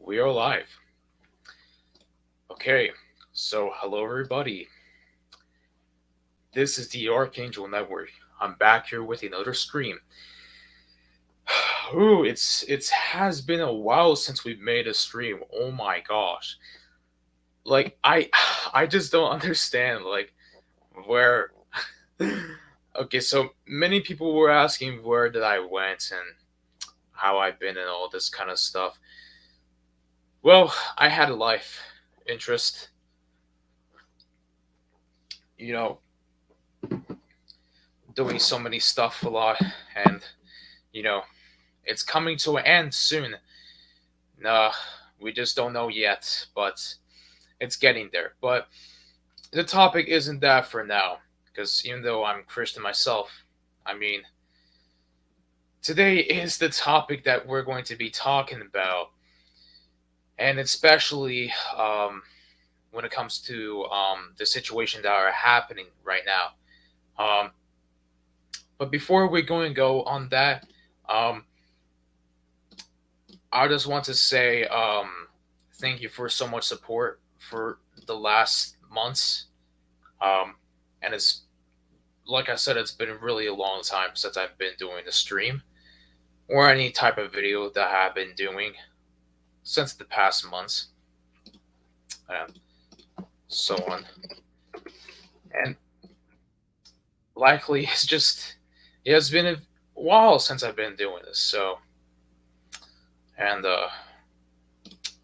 We are live. Okay, so hello everybody. This is the Archangel Network. I'm back here with another stream. Ooh, it's has been a while since we've made a stream. Oh my gosh. Like I just don't understand where Okay, so many people were asking where did I went and how I've been and all this kind of stuff. Well, I had a life interest, you know, doing so many stuff a lot and you know it's coming to an end soon. Nah, we just don't know yet, but it's getting there. But the topic isn't that for now, because even though I'm Christian myself, I mean, today is the topic that we're going to be talking about, and especially when it comes to the situation that are happening right now. But before we're going to go on that, um, I just want to say thank you for so much support for the last months. Um, and it's like I said, it's been really a long time since I've been doing the stream or any type of video that I've been doing since the past months and so on. And likely it has been a while since I've been doing this. So and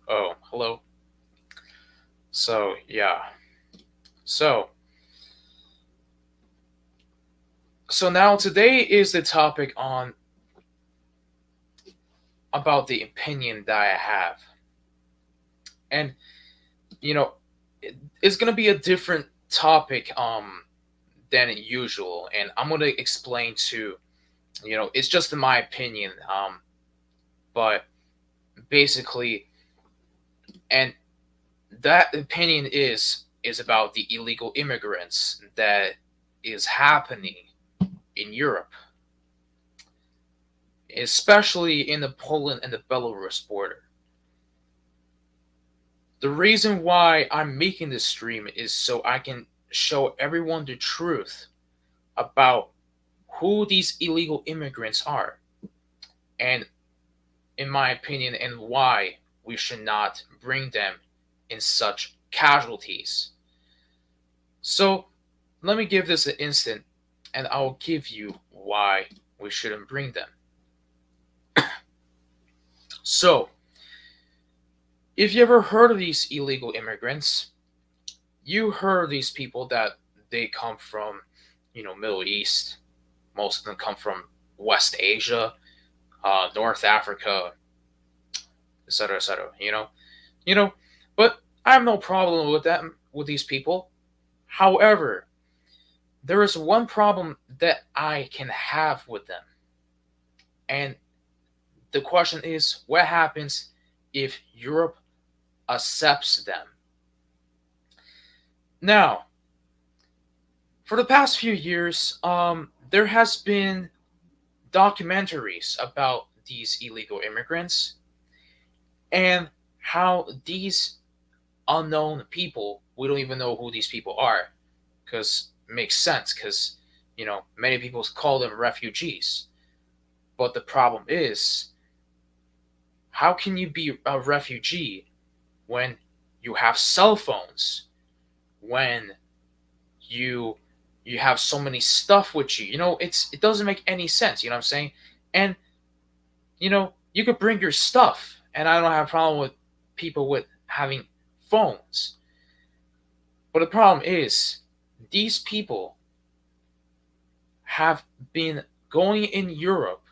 oh hello. So yeah. So so now today is the topic on about the opinion that I have. And you know, it's gonna be a different topic than usual, and I'm gonna explain to it's just in my opinion, but basically, and that opinion is about the illegal immigrants that is happening in Europe, especially in the Poland and the Belarus border. The reason why I'm making this stream is so I can show everyone the truth about who these illegal immigrants are, and in my opinion, and why we should not bring them in such casualties. So let me give this an instant and I'll give you why we shouldn't bring them. So, if you ever heard of these illegal immigrants, you heard of these people that they come from, Middle East. Most of them come from West Asia, North Africa, etc., etc. You know. But I have no problem with that with these people. However, there is one problem that I can have with them, and the question is, what happens if Europe accepts them? Now, for the past few years, there has been documentaries about these illegal immigrants and how these unknown people, we don't even know who these people are, because it makes sense, because many people call them refugees. But the problem is, how can you be a refugee when you have cell phones, when you you have so many stuff with you? It doesn't make any sense. You know what I'm saying? And you could bring your stuff, and I don't have a problem with people with having phones. But the problem is, these people have been going in Europe,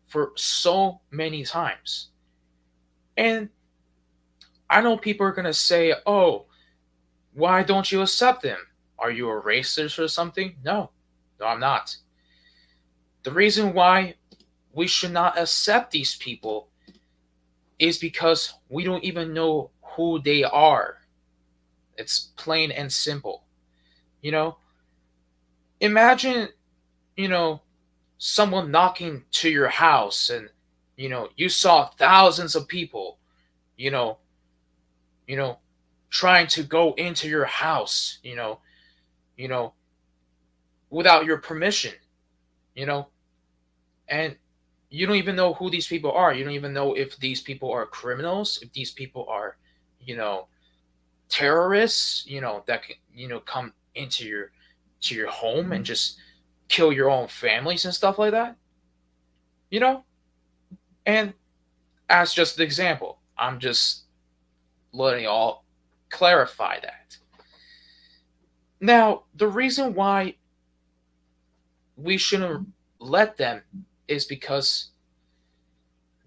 for so many times. And I know people are going to say, oh, why don't you accept them? Are you a racist or something? No, no, I'm not. The reason why we should not accept these people is because we don't even know who they are. It's plain and simple. You know, imagine, you know, someone knocking to your house and, you saw thousands of people, you know, you know, trying to go into your house, you know, without your permission, you know, and you don't even know who these people are. You don't even know if these people are criminals, if these people are, you know, terrorists, that can, come into your home and just kill your own families and stuff like that, you know? And as just an example, I'm just letting y'all clarify that. Now, the reason why we shouldn't let them is because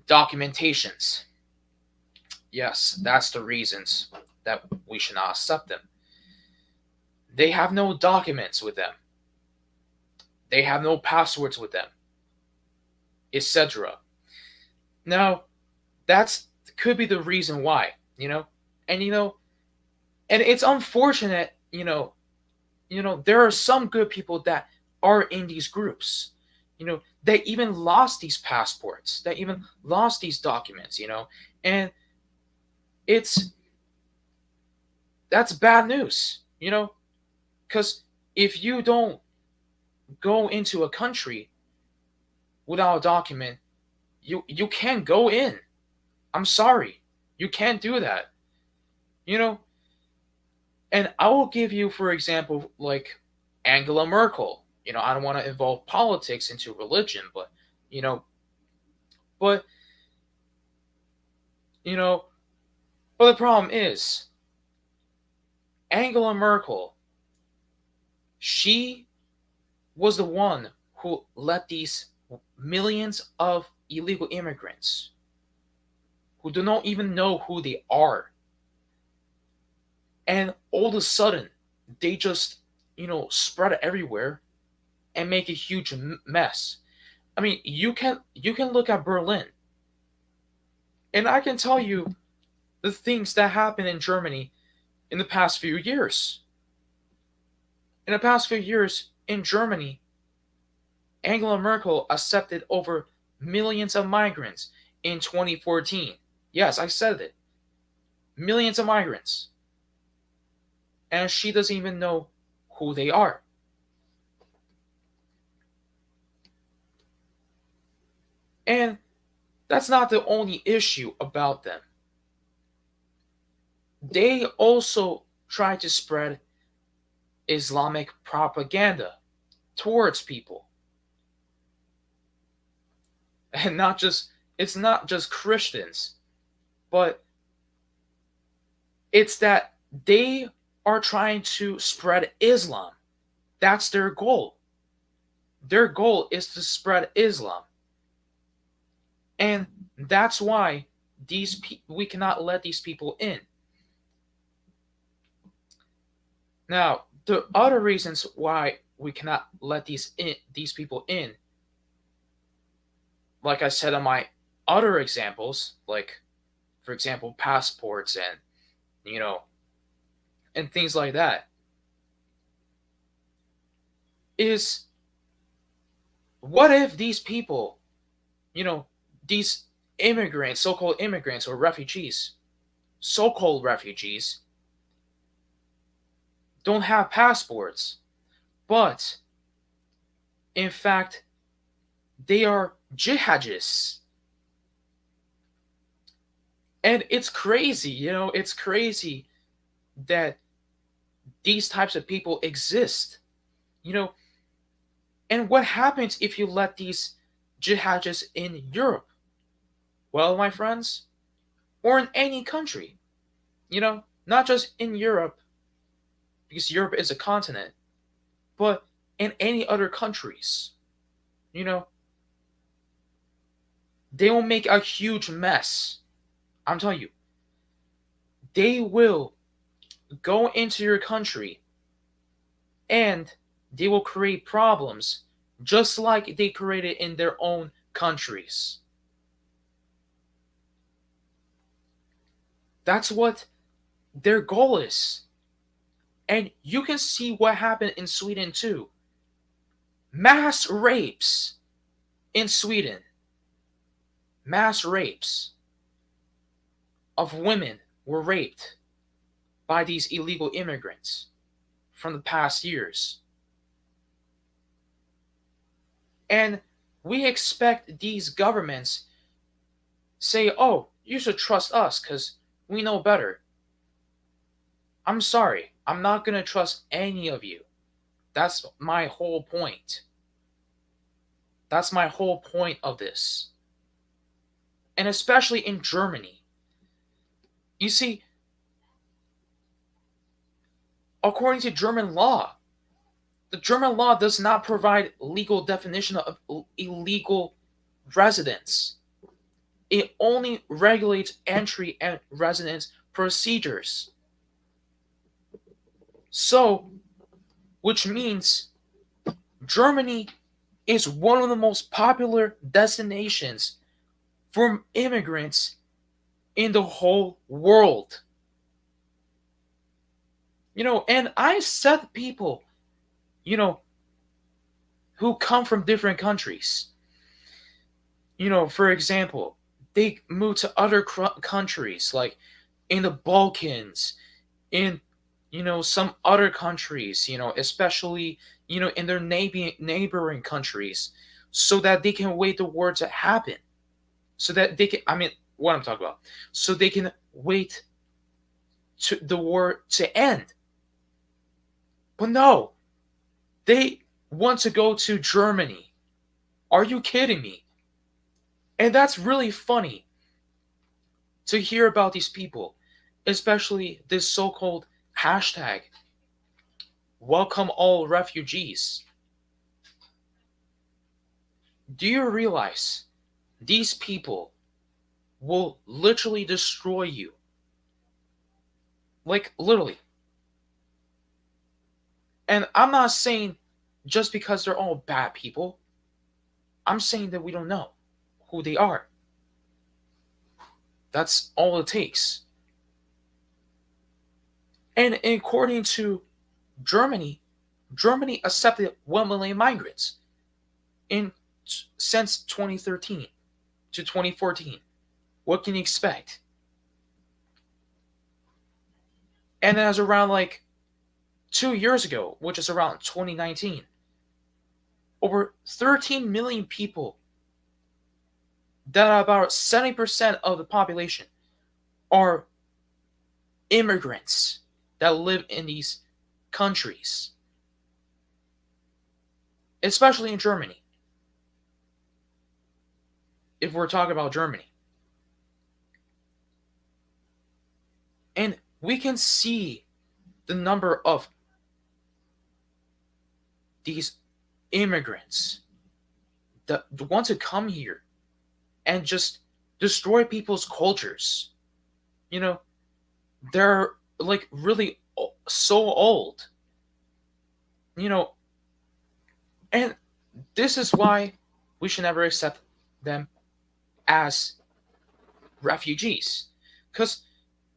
documentations. Yes, that's the reasons that we should not accept them. They have no documents with them. They have no passwords with them, etc. Now, that's could be the reason why, and and it's unfortunate, there are some good people that are in these groups, they even lost these passports, they even lost these documents, and it's that's bad news, because if you don't go into a country without a document, you can't go in. I'm sorry, you can't do that, you know. And I will give you, for example, like Angela Merkel. I don't want to involve politics into religion, but you know, but you know, but the problem is Angela Merkel. She was the one who let these millions of illegal immigrants who do not even know who they are, and all of a sudden they just spread it everywhere and make a huge mess. I mean, you can look at Berlin, and I can tell you the things that happened in Germany in the past few years. In the past few years in Germany, Angela Merkel accepted over millions of migrants in 2014. Yes, I said it. Millions of migrants. And she doesn't even know who they are. And that's not the only issue about them. They also try to spread Islamic propaganda towards people. And it's not just Christians, but it's that they are trying to spread Islam. That's their goal. Their goal is to spread Islam. And that's why we cannot let these people in. Now, the other reasons why we cannot let these people in, like I said on my other examples, like for example passports and and things like that, is what if these people, these immigrants, so-called immigrants or refugees, so-called refugees, don't have passports, but in fact they are jihadists. And it's crazy, it's crazy that these types of people exist, you know. And what happens if you let these jihadists in Europe? Well, my friends, or in any country, not just in Europe, because Europe is a continent, but in any other countries, you know, they will make a huge mess. I'm telling you, they will go into your country and they will create problems just like they created in their own countries. That's what their goal is. And you can see what happened in Sweden too. Mass rapes in Sweden. Mass rapes. of women were raped by these illegal immigrants from the past years. And we expect these governments say, "Oh, you should trust us cuz we know better." I'm sorry. I'm not going to trust any of you. That's my whole point. That's my whole point of this. And especially in Germany. You see, according to German law, the German law does not provide legal definition of illegal residence. It only regulates entry and residence procedures. So, which means Germany is one of the most popular destinations for immigrants in the whole world. And I said people, you know, who come from different countries. For example, they move to other countries, like in the Balkans, in some other countries, especially in their neighboring countries, so that they can wait the war to happen, so that they can. I mean, what I'm talking about, so they can wait to the war to end. But no, they want to go to Germany. Are you kidding me? And that's really funny to hear about these people, especially this so-called hashtag welcome all refugees. Do you realize these people will literally destroy you? Like, literally. And I'm not saying just because they're all bad people. I'm saying that we don't know who they are. That's all it takes. And according to Germany, Germany accepted 1 million migrants in since 2013 to 2014. What can you expect? And as around like 2 years ago, which is around 2019, over 13 million people, that are about 70% of the population, are immigrants that live in these countries, especially in Germany. If we're talking about Germany, and we can see the number of these immigrants that want to come here and just destroy people's cultures. You know, they're like really so old. You know, and this is why we should never accept them as refugees. Because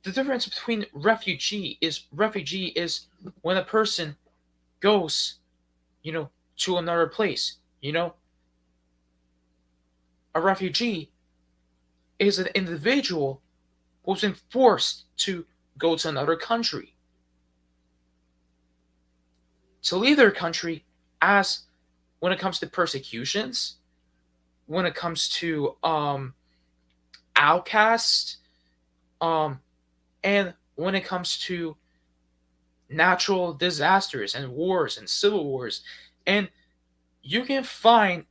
the difference between refugee is when a person goes, to another place. A refugee is an individual who's been forced to go to another country, to leave their country, as when it comes to persecutions, when it comes to outcasts, and when it comes to natural disasters and wars and civil wars. And you can find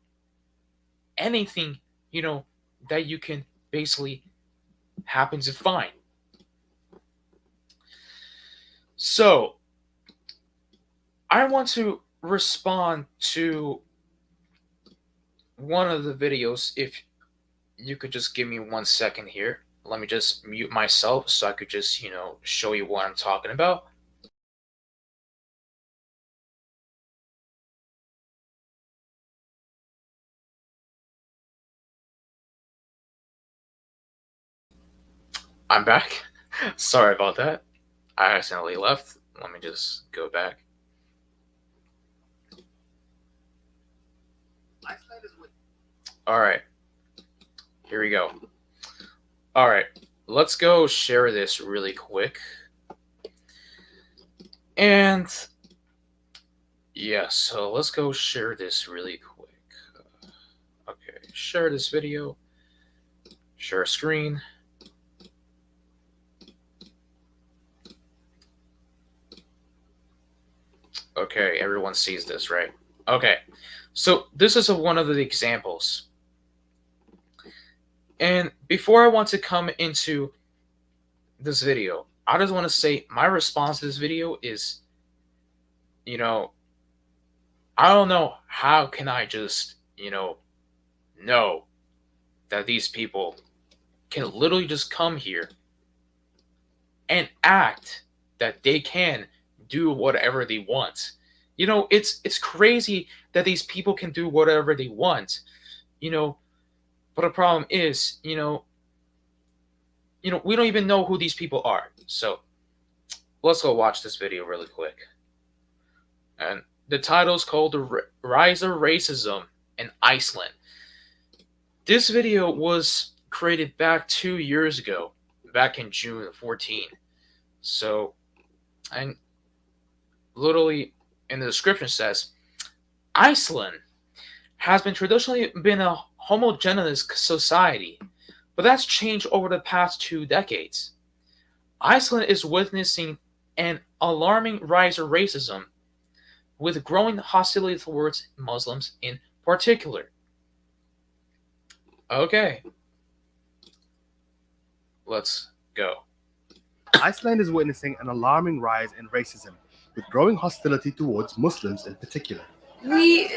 anything, that you can basically happen to find. So, I want to respond to one of the videos. If you could just give me 1 second here. Let me just mute myself so I could just, show you what I'm talking about. I'm back. Sorry about that. I accidentally left. Let me just go back. All right. Here we go. All right. let's go share this really quick. And yeah, so let's go share this really quick. Okay, share this video, share screen. Okay, everyone sees this, right? Okay, so this is one of the examples. And before I want to come into this video, I just want to say my response to this video is, you know, I don't know how can I just, know that these people can literally just come here and act that they can do whatever they want. It's crazy that these people can do whatever they want, you know, but the problem is, we don't even know who these people are. So let's go watch this video really quick. And the title is called The Rise of Racism in Iceland. This video was created back 2 years ago, back in June 14. So, and literally in the description says, Iceland has been traditionally been a homogeneous society, but that's changed over the past 2 decades. Iceland is witnessing an alarming rise of racism, with growing hostility towards Muslims in particular. Okay, let's go. Iceland is witnessing an alarming rise in racism, with growing hostility towards Muslims in particular. We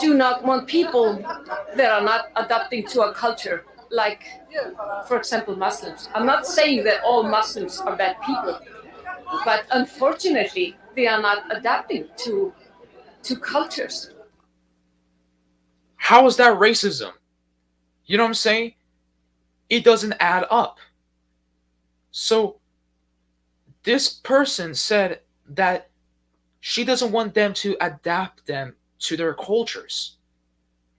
do not want people that are not adapting to our culture, like, for example, Muslims. I'm not saying that all Muslims are bad people, but unfortunately, they are not adapting to cultures. How is that racism? You know what I'm saying? It doesn't add up. So, this person said that she doesn't want them to adapt them to their cultures.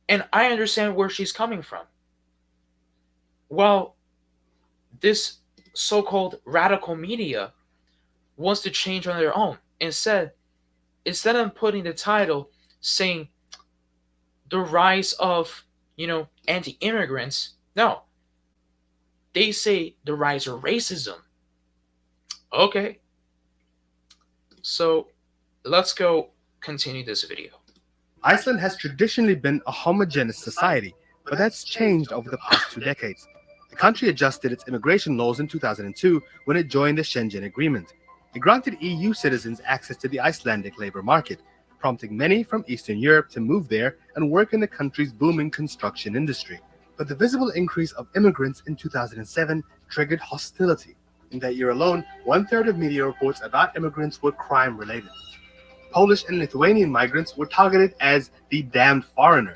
And I understand where she's coming from. Well, this so called radical media wants to change on their own. Instead of putting the title saying the rise of, anti immigrants, no. They say the rise of racism. Okay. So let's go continue this video. Iceland has traditionally been a homogeneous society, but that's changed over the past 2 decades. The country adjusted its immigration laws in 2002 when it joined the Schengen Agreement. It granted EU citizens access to the Icelandic labor market, prompting many from Eastern Europe to move there and work in the country's booming construction industry. But the visible increase of immigrants in 2007 triggered hostility. In that year alone, 1/3 of media reports about immigrants were crime-related. Polish and Lithuanian migrants were targeted as the damned foreigner.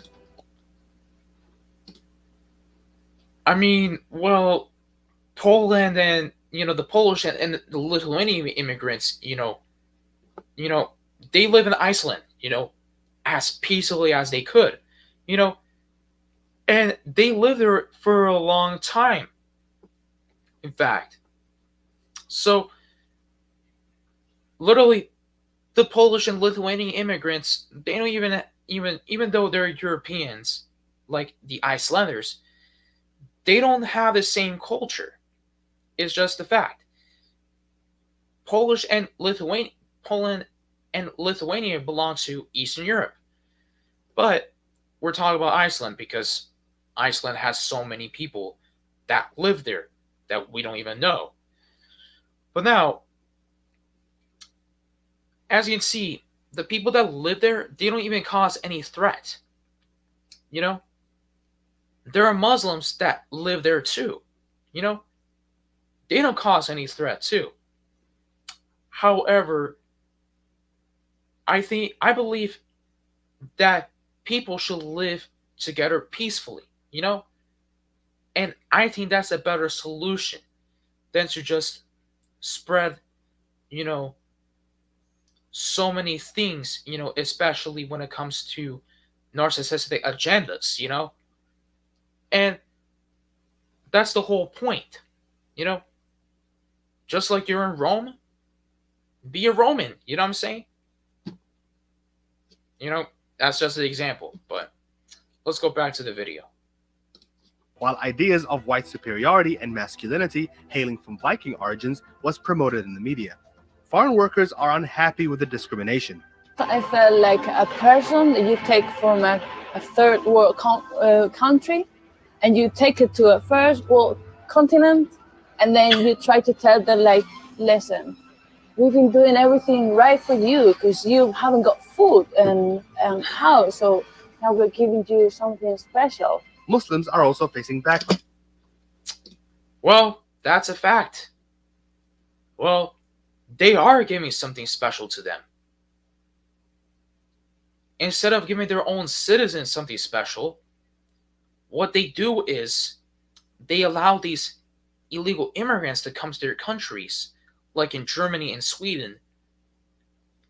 I mean, well, Poland and the Polish and the Lithuanian immigrants, they live in Iceland, as peacefully as they could, you know, and they lived there for a long time. In fact, so literally, the Polish and Lithuanian immigrants, they don't even though they're Europeans, like the Icelanders, they don't have the same culture. It's just a fact. Poland and Lithuania belong to Eastern Europe. But we're talking about Iceland because Iceland has so many people that live there that we don't even know. But now, as you can see, the people that live there, they don't even cause any threat. You know? There are Muslims that live there too. You know? They don't cause any threat too. However, I believe that people should live together peacefully, you know? And I think that's a better solution than to just spread, you know, so many things, especially when it comes to narcissistic agendas, And that's the whole point. You know, just like you're in Rome, be a Roman. You know what I'm saying? You know, that's just an example. But let's go back to the video. While ideas of white superiority and masculinity hailing from Viking origins was promoted in the media, foreign workers are unhappy with the discrimination. I felt like a person that you take from a third world country and you take it to a first world continent, and then you try to tell them, like, listen, we've been doing everything right for you because you haven't got food and house, so now we're giving you something special. Muslims are also facing backlash. Well, that's a fact. Well, they are giving something special to them. Instead of giving their own citizens something special, what they do is they allow these illegal immigrants to come to their countries, like in Germany and Sweden,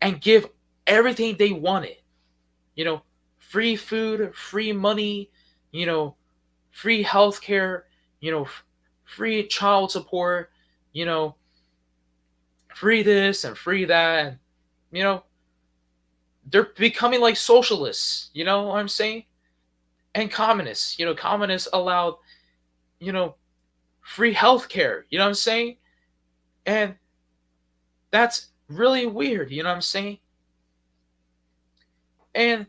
and give everything they wanted. You know, free food, free money, you know, free healthcare, you know, free child support, you know, free this and free that. And, you know, they're becoming like socialists, you know what I'm saying? And communists. You know, communists allowed, you know, free healthcare, you know what I'm saying? And that's really weird, you know what I'm saying? And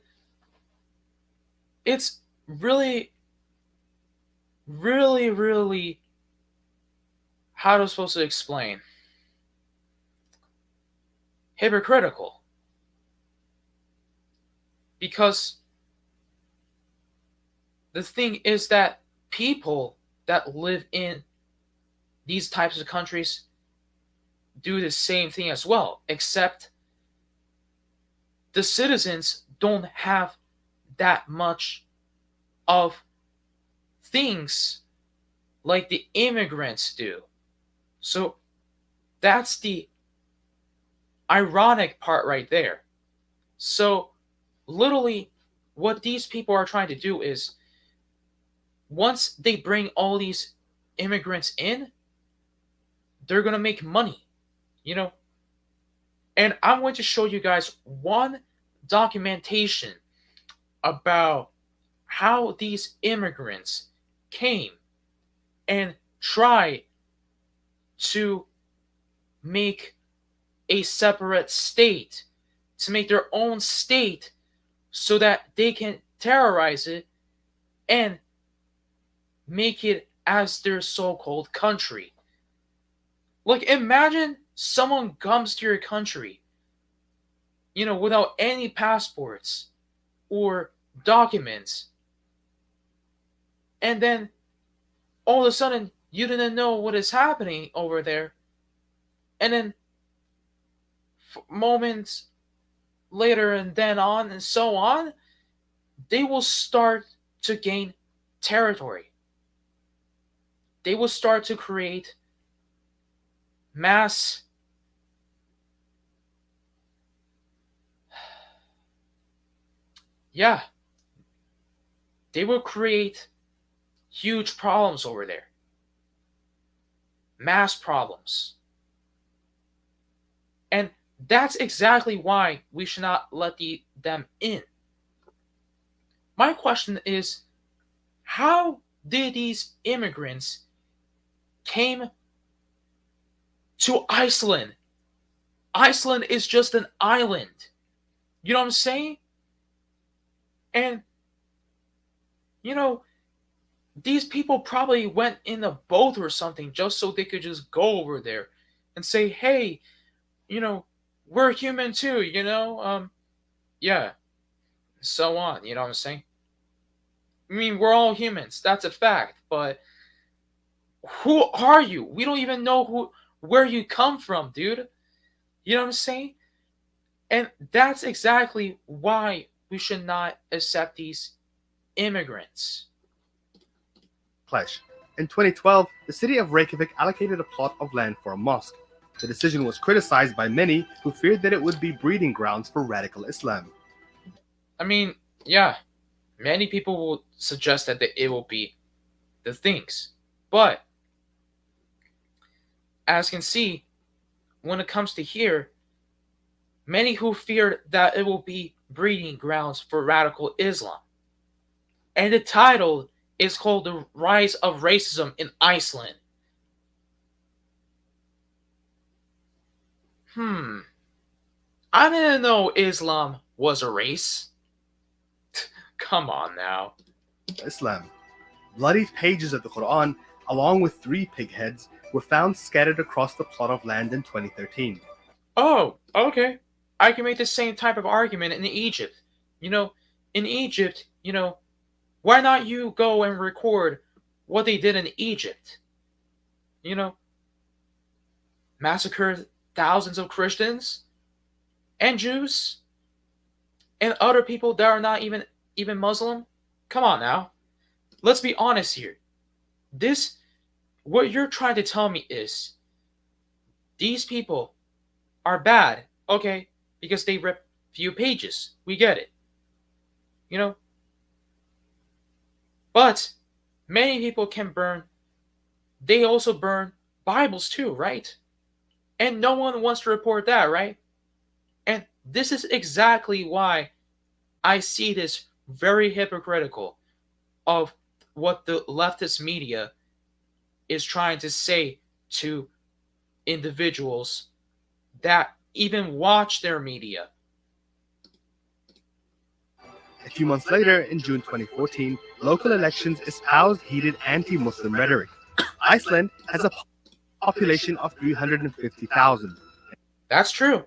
it's really, really, really, how am I supposed to explain? Hypocritical. Because the thing is that people that live in these types of countries do the same thing as well, except the citizens don't have that much of things like the immigrants do. So that's the ironic part right there. So literally what these people are trying to do is once they bring all these immigrants in, they're going to make money, you know? And I'm going to show you guys one documentation about how these immigrants came and tried to make a separate state, to make their own state so that they can terrorize it and make it as their so-called country. Like, imagine someone comes to your country, you know, without any passports or documents, and then all of a sudden you didn't know what is happening over there, and then moments later and then on and so on, they will start to gain territory. They will start to create mass yeah, they will create huge problems over there. Mass problems. And that's exactly why we should not let them in. My question is, how did these immigrants came to Iceland? Iceland is just an island. You know what I'm saying? And, you know, these people probably went in a boat or something just so they could just go over there and say, hey, you know, we're human too, you know? Yeah, so on, you know what I'm saying? I mean, we're all humans, that's a fact, but who are you? We don't even know where you come from, dude. You know what I'm saying? And that's exactly why we should not accept these immigrants. In 2012, the city of Reykjavik allocated a plot of land for a mosque. The decision was criticized by many who feared that it would be breeding grounds for radical Islam. I mean, yeah, many people will suggest that it will be the things. But as you can see, when it comes to here, many who feared that it will be breeding grounds for radical Islam. And the title is called The Rise of Racism in Iceland. Hmm, I didn't know Islam was a race. Come on now. Islam. Bloody pages of the Quran, along with 3 pig heads, were found scattered across the plot of land in 2013. Oh, okay. I can make the same type of argument in Egypt. You know, in Egypt, why not you go and record what they did in Egypt? You know, massacred thousands of Christians and Jews and other people that are not even Muslim. Come on now. Let's be honest here. This what you're trying to tell me is these people are bad, okay, because they rip few pages. We get it. You know? But many people can burn, they also burn Bibles too, right? And no one wants to report that, right? And this is exactly why I see this very hypocritical of what the leftist media is trying to say to individuals that even watch their media. A few months later, in June 2014, local elections espoused heated anti-Muslim rhetoric. Iceland has a population of 350,000. That's true.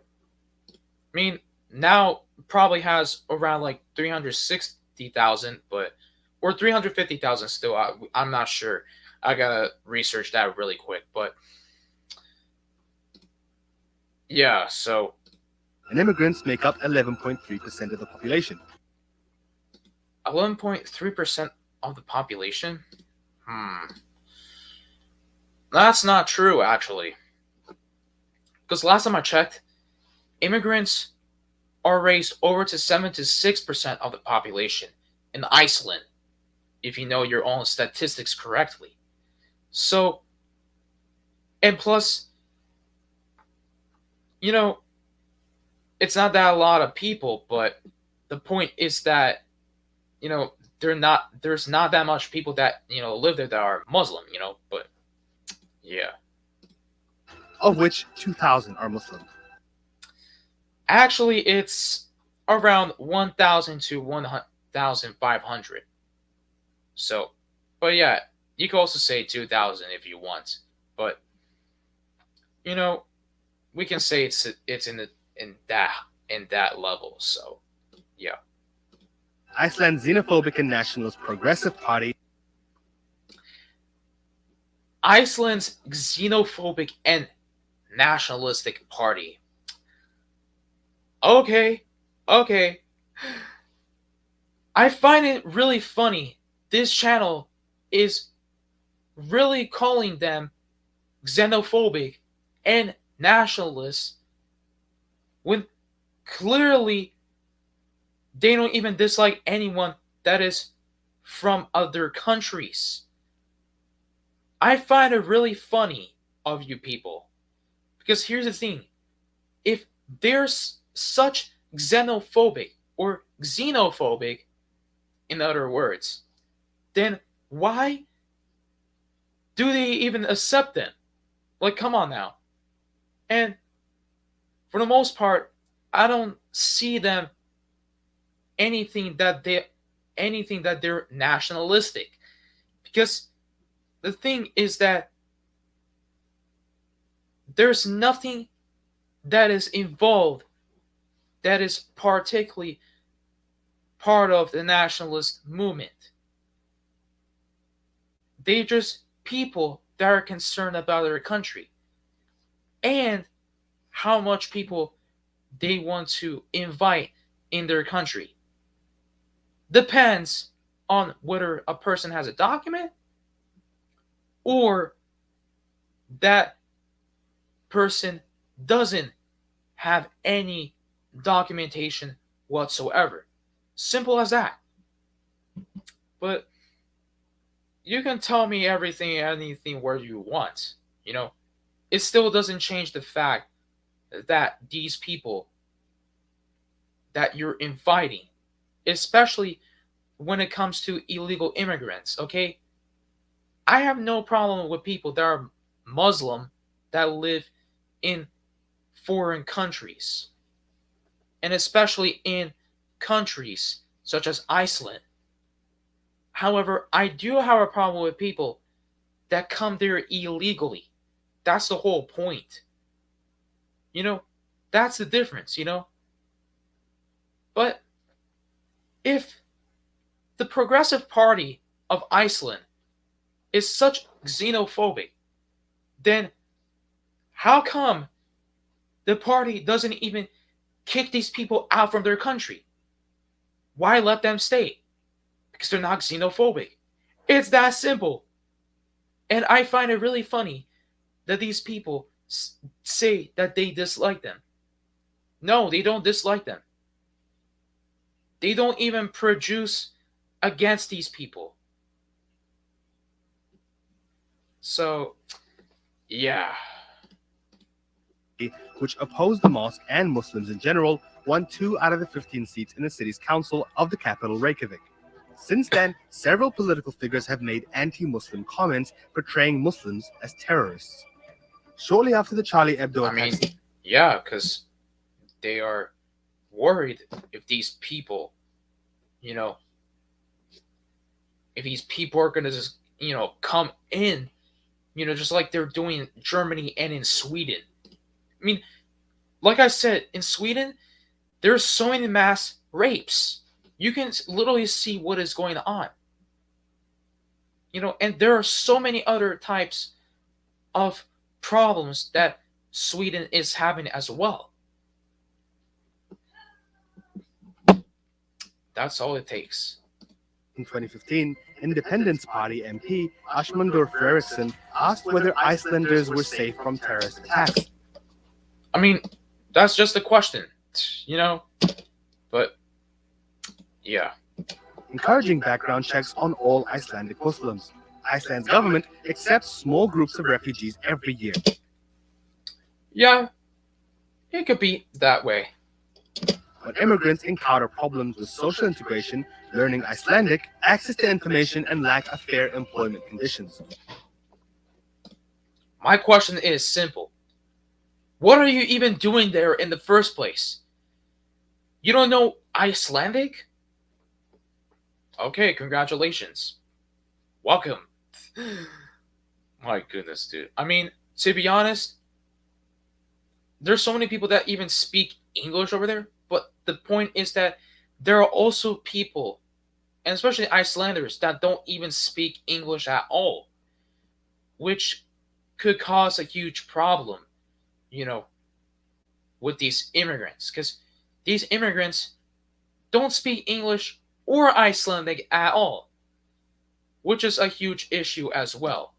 I mean, now probably has around like 360,000, but or 350,000 still. I'm not sure. I gotta research that really quick, but yeah. So, And immigrants make up 11.3% of the population. 11.3% of the population. That's not true, actually. Because last time I checked, immigrants are raised over to 7 to 6% of the population in Iceland, if you know your own statistics correctly. So, and plus, it's not that a lot of people, but the point is that, there's not that much people that, live there that are Muslim, but yeah. Of which 2,000 are Muslim. Actually, it's around 1,000 to 1,500. So, but yeah, you can also say 2,000 if you want. But we can say it's in that level. So, yeah. Iceland's xenophobic and nationalist Progressive Party. Iceland's xenophobic and nationalistic party. Okay. I find it really funny. This channel is really calling them xenophobic and nationalists when clearly they don't even dislike anyone that is from other countries. I find it really funny of you people. Because here's the thing. If there's such xenophobic or xenophobic, in other words, then why do they even accept them? Like, come on now. And for the most part, I don't see them anything that they're nationalistic. Because the thing is that there's nothing that is involved that is particularly part of the nationalist movement. They're just people that are concerned about their country and how much people they want to invite in their country. Depends on whether a person has a document or that person doesn't have any documentation whatsoever. Simple as that. But you can tell me everything, anything where you want, it still doesn't change the fact that these people that you're inviting, especially when it comes to illegal immigrants, okay? I have no problem with people that are Muslim that live in foreign countries, and especially in countries such as Iceland. However, I do have a problem with people that come there illegally. That's the whole point. You know, that's the difference. But if the Progressive Party of Iceland is such xenophobic, then how come the party doesn't even kick these people out from their country? Why let them stay? Because they're not xenophobic. It's that simple. And I find it really funny that these people say that they dislike them. No, they don't dislike them. They don't even produce against these people. So, yeah. which opposed the mosque and Muslims in general, won 2 out of the 15 seats in the city's council of the capital Reykjavik. Since then, several political figures have made anti-Muslim comments portraying Muslims as terrorists. Shortly after the Charlie Hebdo I mean, attacks, yeah, because they are worried if these people, you know, if these people are going to just, come in, just like they're doing in Germany and in Sweden. I mean, like I said, in Sweden, there's so many mass rapes. You can literally see what is going on. And there are so many other types of problems that Sweden is having as well. That's all it takes. in 2015, Independence Party MP Ashmundur Fredriksson asked whether Icelanders were safe from terrorist attacks. I mean, that's just a question, But, yeah. Encouraging background checks on all Icelandic Muslims. Iceland's government accepts small groups of refugees every year. Yeah, it could be that way. When immigrants encounter problems with social integration, learning Icelandic, access to information, and lack of fair employment conditions. My question is simple. What are you even doing there in the first place? You don't know Icelandic? Okay, congratulations. Welcome. My goodness, dude. I mean, to be honest, there's so many people that even speak English over there, but the point is that there are also people, and especially Icelanders, that don't even speak English at all, which could cause a huge problem, with these immigrants. Because these immigrants don't speak English or Icelandic at all, which is a huge issue as well.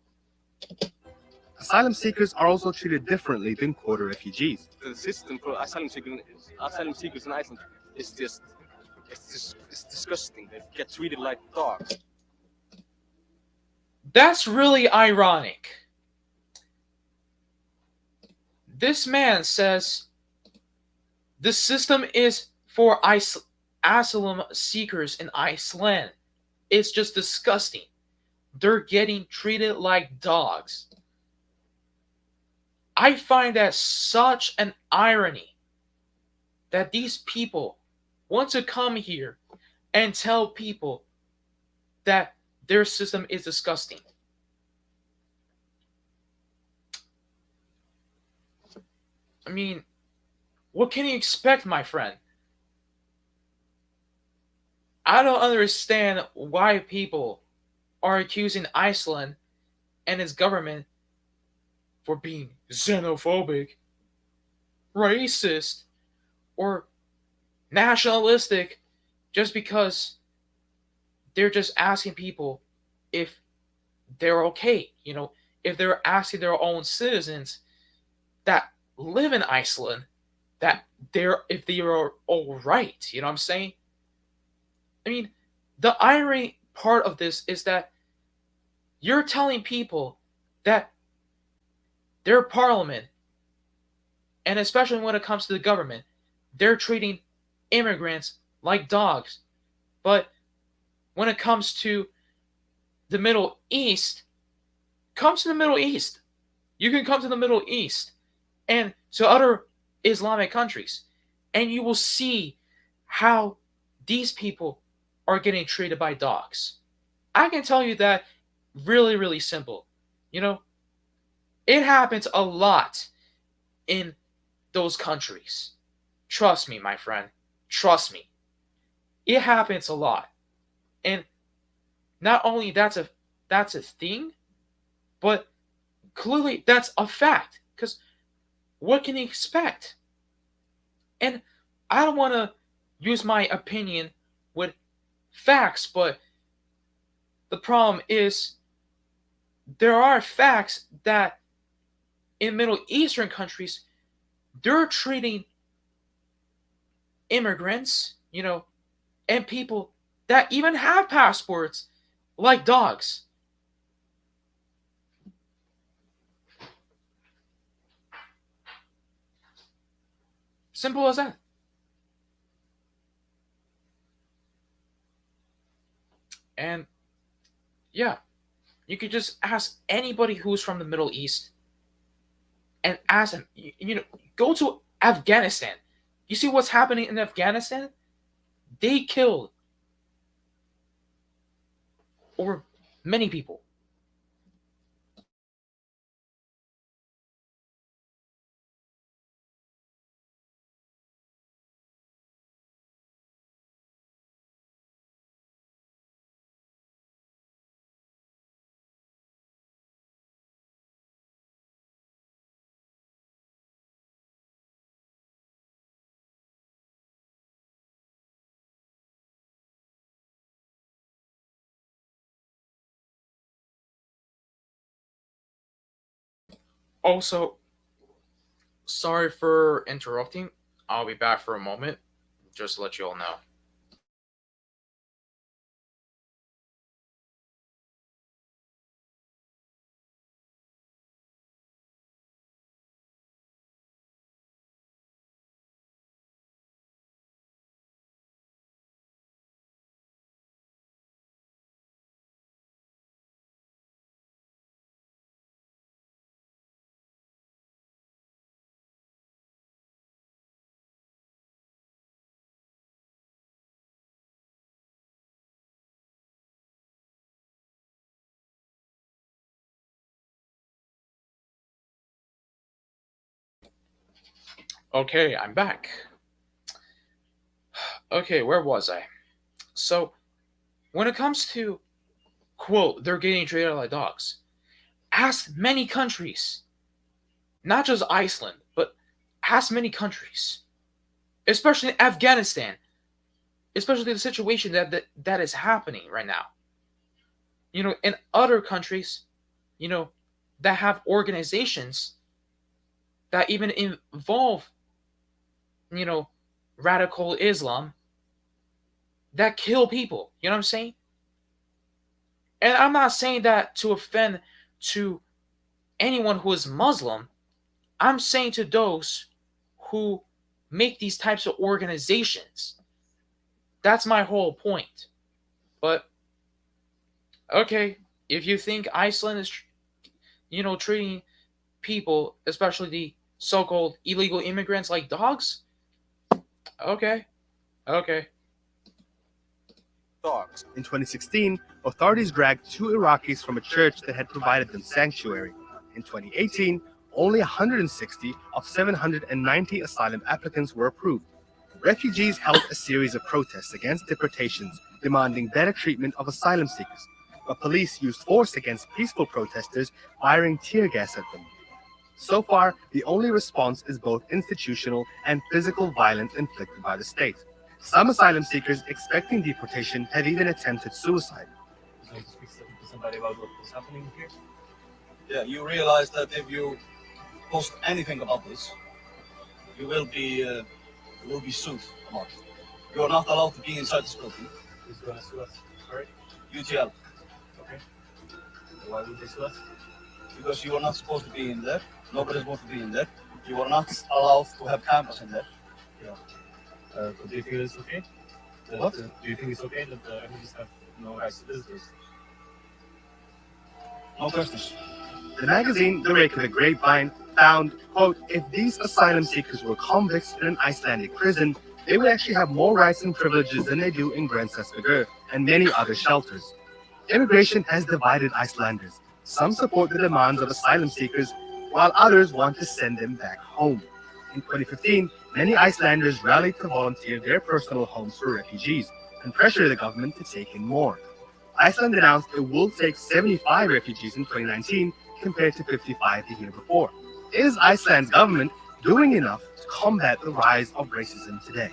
Asylum seekers are also treated differently than quota refugees. The system for asylum seekers in Iceland is it's disgusting. They get treated like dogs. That's really ironic. This man says the system is for asylum seekers in Iceland. It's just disgusting. They're getting treated like dogs. I find that such an irony that these people want to come here and tell people that their system is disgusting. I mean, what can you expect, my friend? I don't understand why people are accusing Iceland and its government for being xenophobic, racist, or nationalistic just because they're just asking people if they're okay. If they're asking their own citizens that live in Iceland that if they are all right. You know what I'm saying? I mean, the irony part of this is that you're telling people that their parliament, and especially when it comes to the government, they're treating immigrants like dogs. But when it comes to the Middle East, come to the Middle East. You can come to the Middle East and to other Islamic countries, and you will see how these people are getting treated by dogs. I can tell you that really, really simple. You know, it happens a lot in those countries. Trust me, my friend. Trust me. It happens a lot. And not only that's a thing, but clearly that's a fact. Because what can you expect? And I don't want to use my opinion with facts, but the problem is there are facts that in Middle Eastern countries, they're treating immigrants, and people that even have passports like dogs. Simple as that. And yeah, you could just ask anybody who's from the Middle East and ask them, go to Afghanistan. You see what's happening in Afghanistan? They killed over many people. Also, sorry for interrupting. I'll be back for a moment. Just to let you all know. Okay, I'm back. Okay, where was I? So, when it comes to, quote, they're getting treated like dogs, ask many countries, not just Iceland, but ask many countries, especially Afghanistan, especially the situation that is happening right now. In other countries, you know, that have organizations that even involve, you know, radical Islam that kill people. You know what I'm saying? And I'm not saying that to offend to anyone who is Muslim. I'm saying to those who make these types of organizations. That's my whole point. But okay, if you think Iceland is, treating people, especially the so-called illegal immigrants, like dogs, okay, okay. Dogs. In 2016, authorities dragged two Iraqis from a church that had provided them sanctuary. In 2018, only 160 of 790 asylum applicants were approved. Refugees held a series of protests against deportations, demanding better treatment of asylum seekers, but police used force against peaceful protesters, firing tear gas at them. So far, the only response is both institutional and physical violence inflicted by the state. Some asylum seekers expecting deportation have even attempted suicide. Going to speak to somebody about what is happening here? Yeah, you realize that if you post anything about this, you will be sued about it. You are not allowed to be inside this building. Who's going to sue us? Sorry? UTL. Okay. Why would they sue us? because you are not supposed to be in there. Nobody's supposed to be in there. You are not allowed to have cameras in there. But do you feel it's okay? What? Do you think it's okay that the refugees have no rights to visitors? No questions. The magazine The Reykjavik Grapevine found, quote, if these asylum seekers were convicts in an Icelandic prison, they would actually have more rights and privileges than they do in Grensasvegur and many other shelters. Immigration has divided Icelanders. Some support the demands of asylum seekers, while others want to send them back home. In 2015, many Icelanders rallied to volunteer their personal homes for refugees and pressure the government to take in more. Iceland announced it will take 75 refugees in 2019 compared to 55 the year before. Is Iceland's government doing enough to combat the rise of racism today?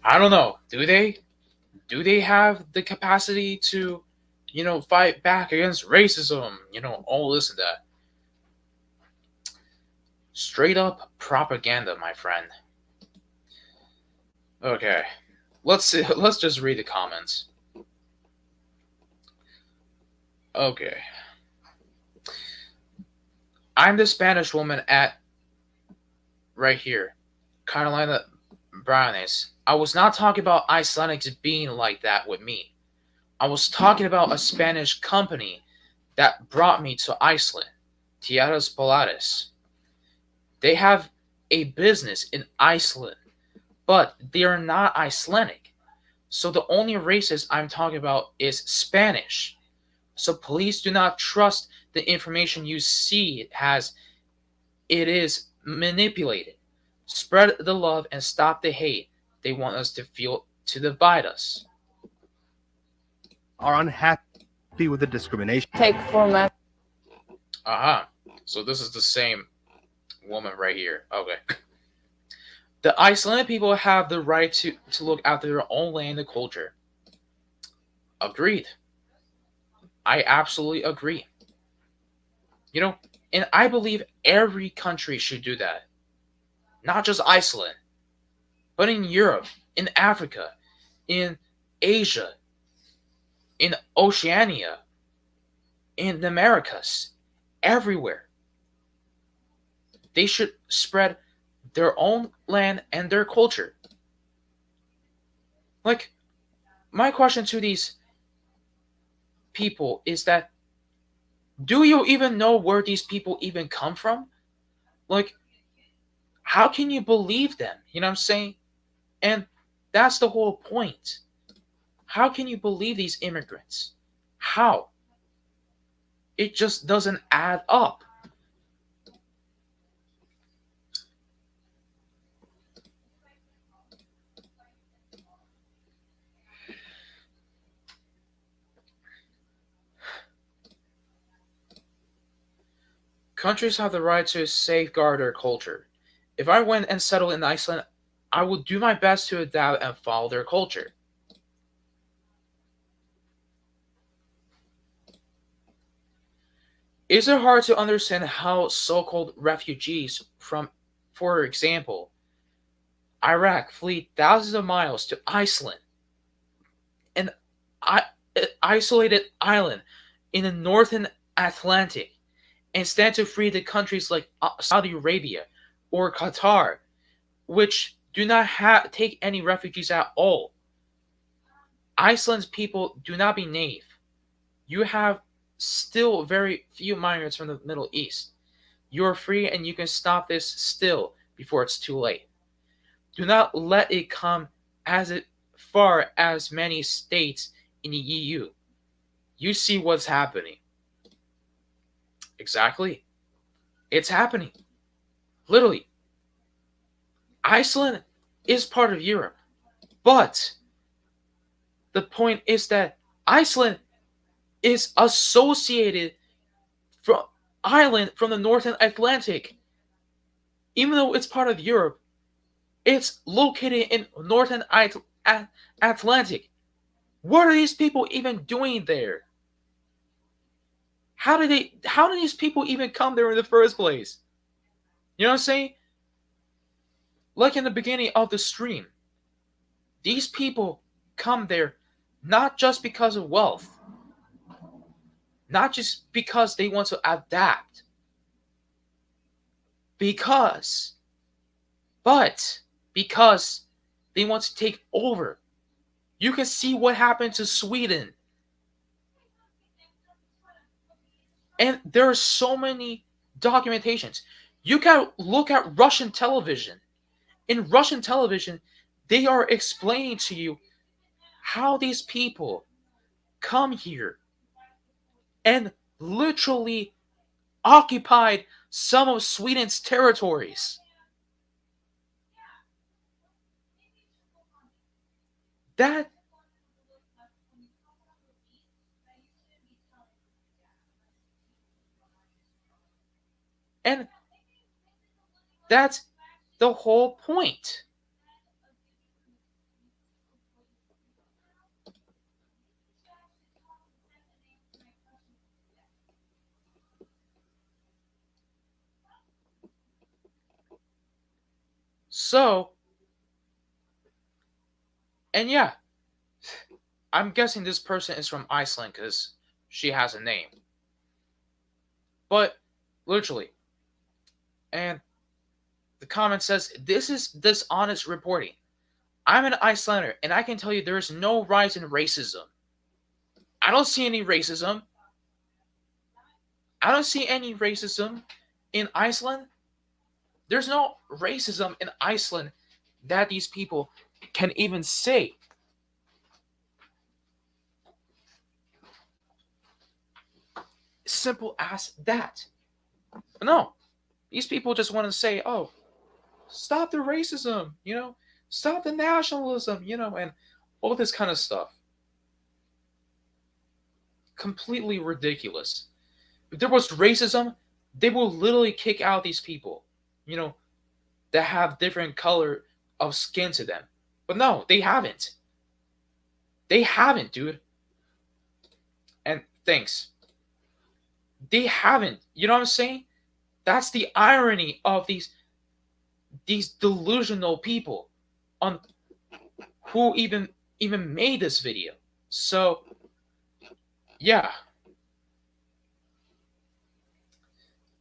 I don't know. Do they? Do they have the capacity to, fight back against racism? All this and that. Straight up propaganda, my friend. Okay. Let's see, let's just read the comments. Okay. I'm the Spanish woman at right here, Carolina Brownies. I was not talking about Icelandics being like that with me. I was talking about a Spanish company that brought me to Iceland, Tierras Polares. They have a business in Iceland, but they are not Icelandic. So the only races I'm talking about is Spanish. So please do not trust the information you see as it is manipulated. Spread the love and stop the hate they want us to feel to divide us. Are unhappy with the discrimination. Take format. Aha. So this is the same woman right here. Okay. The Icelandic people have the right to look after their own land and culture. Agreed. I absolutely agree. And I believe every country should do that. Not just Iceland, but in Europe, in Africa, in Asia, in Oceania, in the Americas, everywhere. They should spread their own land and their culture. Like, my question to these people is that, do you even know where these people even come from? Like, how can you believe them? You know what I'm saying? And that's the whole point. How can you believe these immigrants? How? It just doesn't add up. Countries have the right to safeguard their culture. If I went and settled in Iceland, I would do my best to adapt and follow their culture. Is it hard to understand how so-called refugees from, for example, Iraq flee thousands of miles to Iceland, an isolated island in the northern Atlantic, and stand to free the countries like Saudi Arabia or Qatar, which do not take any refugees at all? Iceland's people do not be naive. You have still very few migrants from the Middle East. You are free and you can stop this still before it's too late. Do not let it come as far as many states in the EU. You see what's happening. Exactly. It's happening. Literally. Iceland is part of Europe. But the point is that Iceland is associated from island from the northern Atlantic. Even though it's part of Europe, it's located in northern Atlantic. What are these people even doing there? How did these people even come there in the first place? You know what I'm saying? Like in the beginning of the stream, these people come there not just because of wealth. not just because they want to adapt, because, but because they want to take over. You can see what happened to Sweden. And there are so many documentations. You can look at Russian television. In Russian television, they are explaining to you how these people come here and literally occupied some of Sweden's territories. That and that's the whole point. So, and yeah, I'm guessing this person is from Iceland because she has a name. But literally, and the comment says, "This is dishonest reporting. I'm an Icelander, and I can tell you there is no rise in racism. I don't see any racism. I don't see any racism in Iceland. There's no racism in Iceland that these people can even say." Simple as that. But no, these people just want to say, "Oh, stop the racism, stop the nationalism, and all this kind of stuff." Completely ridiculous. If there was racism, they will literally kick out these people, you know, that have different color of skin to them. But no, they haven't. They haven't, dude. And thanks. They haven't. You know what I'm saying? That's the irony of these delusional people on who even made this video. So yeah.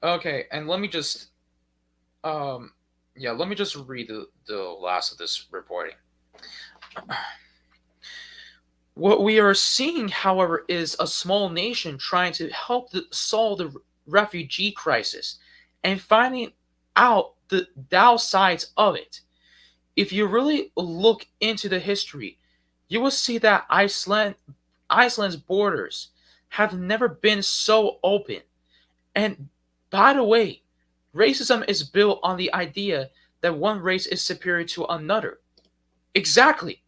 Okay, and let me just let me just read the last of this reporting. What we are seeing, however, is a small nation trying to help solve the refugee crisis and finding out the downsides of it. If you really look into the history, you will see that Iceland's borders have never been so open. And by the way, racism is built on the idea that one race is superior to another. Exactly.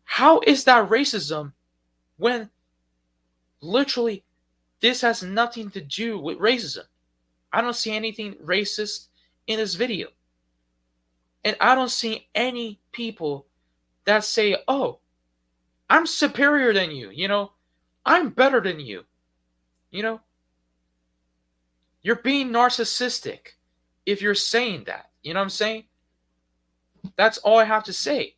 How is that racism when literally this has nothing to do with racism? I don't see anything racist in this video. And I don't see any people that say, "Oh, I'm superior than you, I'm better than you." You know, you're being narcissistic if you're saying that. You know what I'm saying? That's all I have to say.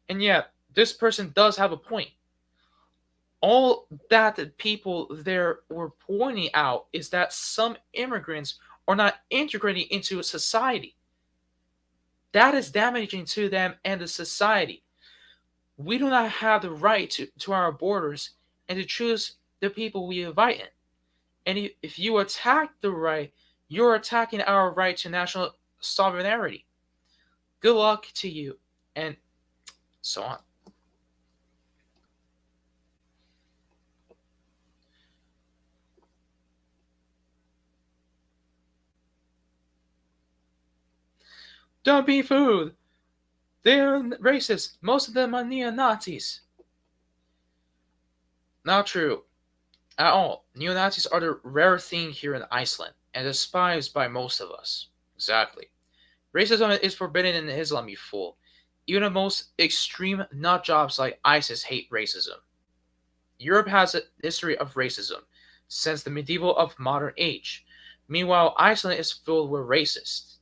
And yeah, this person does have a point. All that the people there were pointing out is that some immigrants are not integrating into society. That is damaging to them and the society. We do not have the right to our borders and to choose the people we invite in. And if you attack the right, you're attacking our right to national sovereignty. Good luck to you, and so on. Don't be fooled. They're racist. Most of them are neo-Nazis. Not true at all. Neo-Nazis are the rare thing here in Iceland and despised by most of us. Exactly. Racism is forbidden in Islam, you fool. Even the most extreme nut jobs like ISIS hate racism. Europe has a history of racism since the medieval of modern age. Meanwhile, Iceland is filled with racists.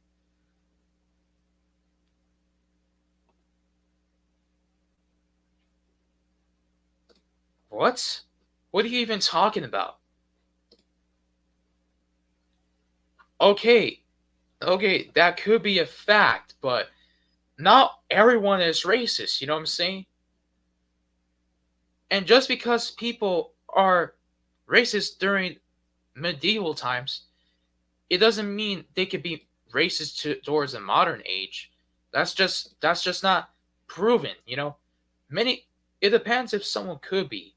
What? What are you even talking about? Okay, okay, that could be a fact, but not everyone is racist, you know what I'm saying? And just because people are racist during medieval times, it doesn't mean they could be racist towards the modern age. That's just not proven, you know. Many it depends if someone could be,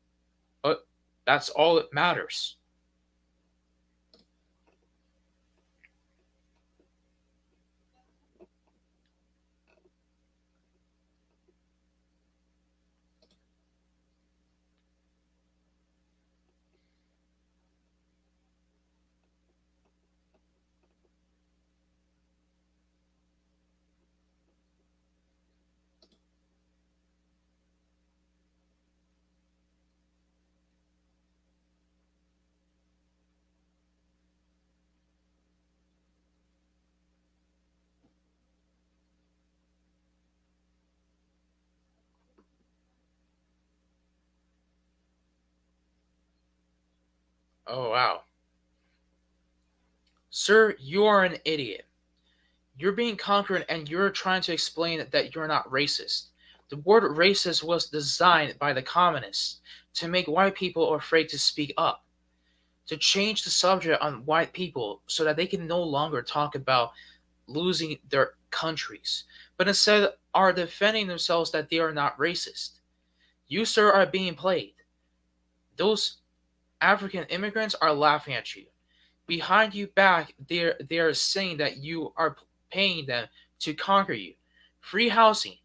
but that's all that matters. Oh wow. Sir, you are an idiot. You're being conquered and you're trying to explain that you're not racist. The word racist was designed by the communists to make white people afraid to speak up, to change the subject on white people so that they can no longer talk about losing their countries, but instead are defending themselves that they are not racist. You, sir, are being played. Those African immigrants are laughing at you. Behind you back, they're saying that you are paying them to conquer you. Free housing,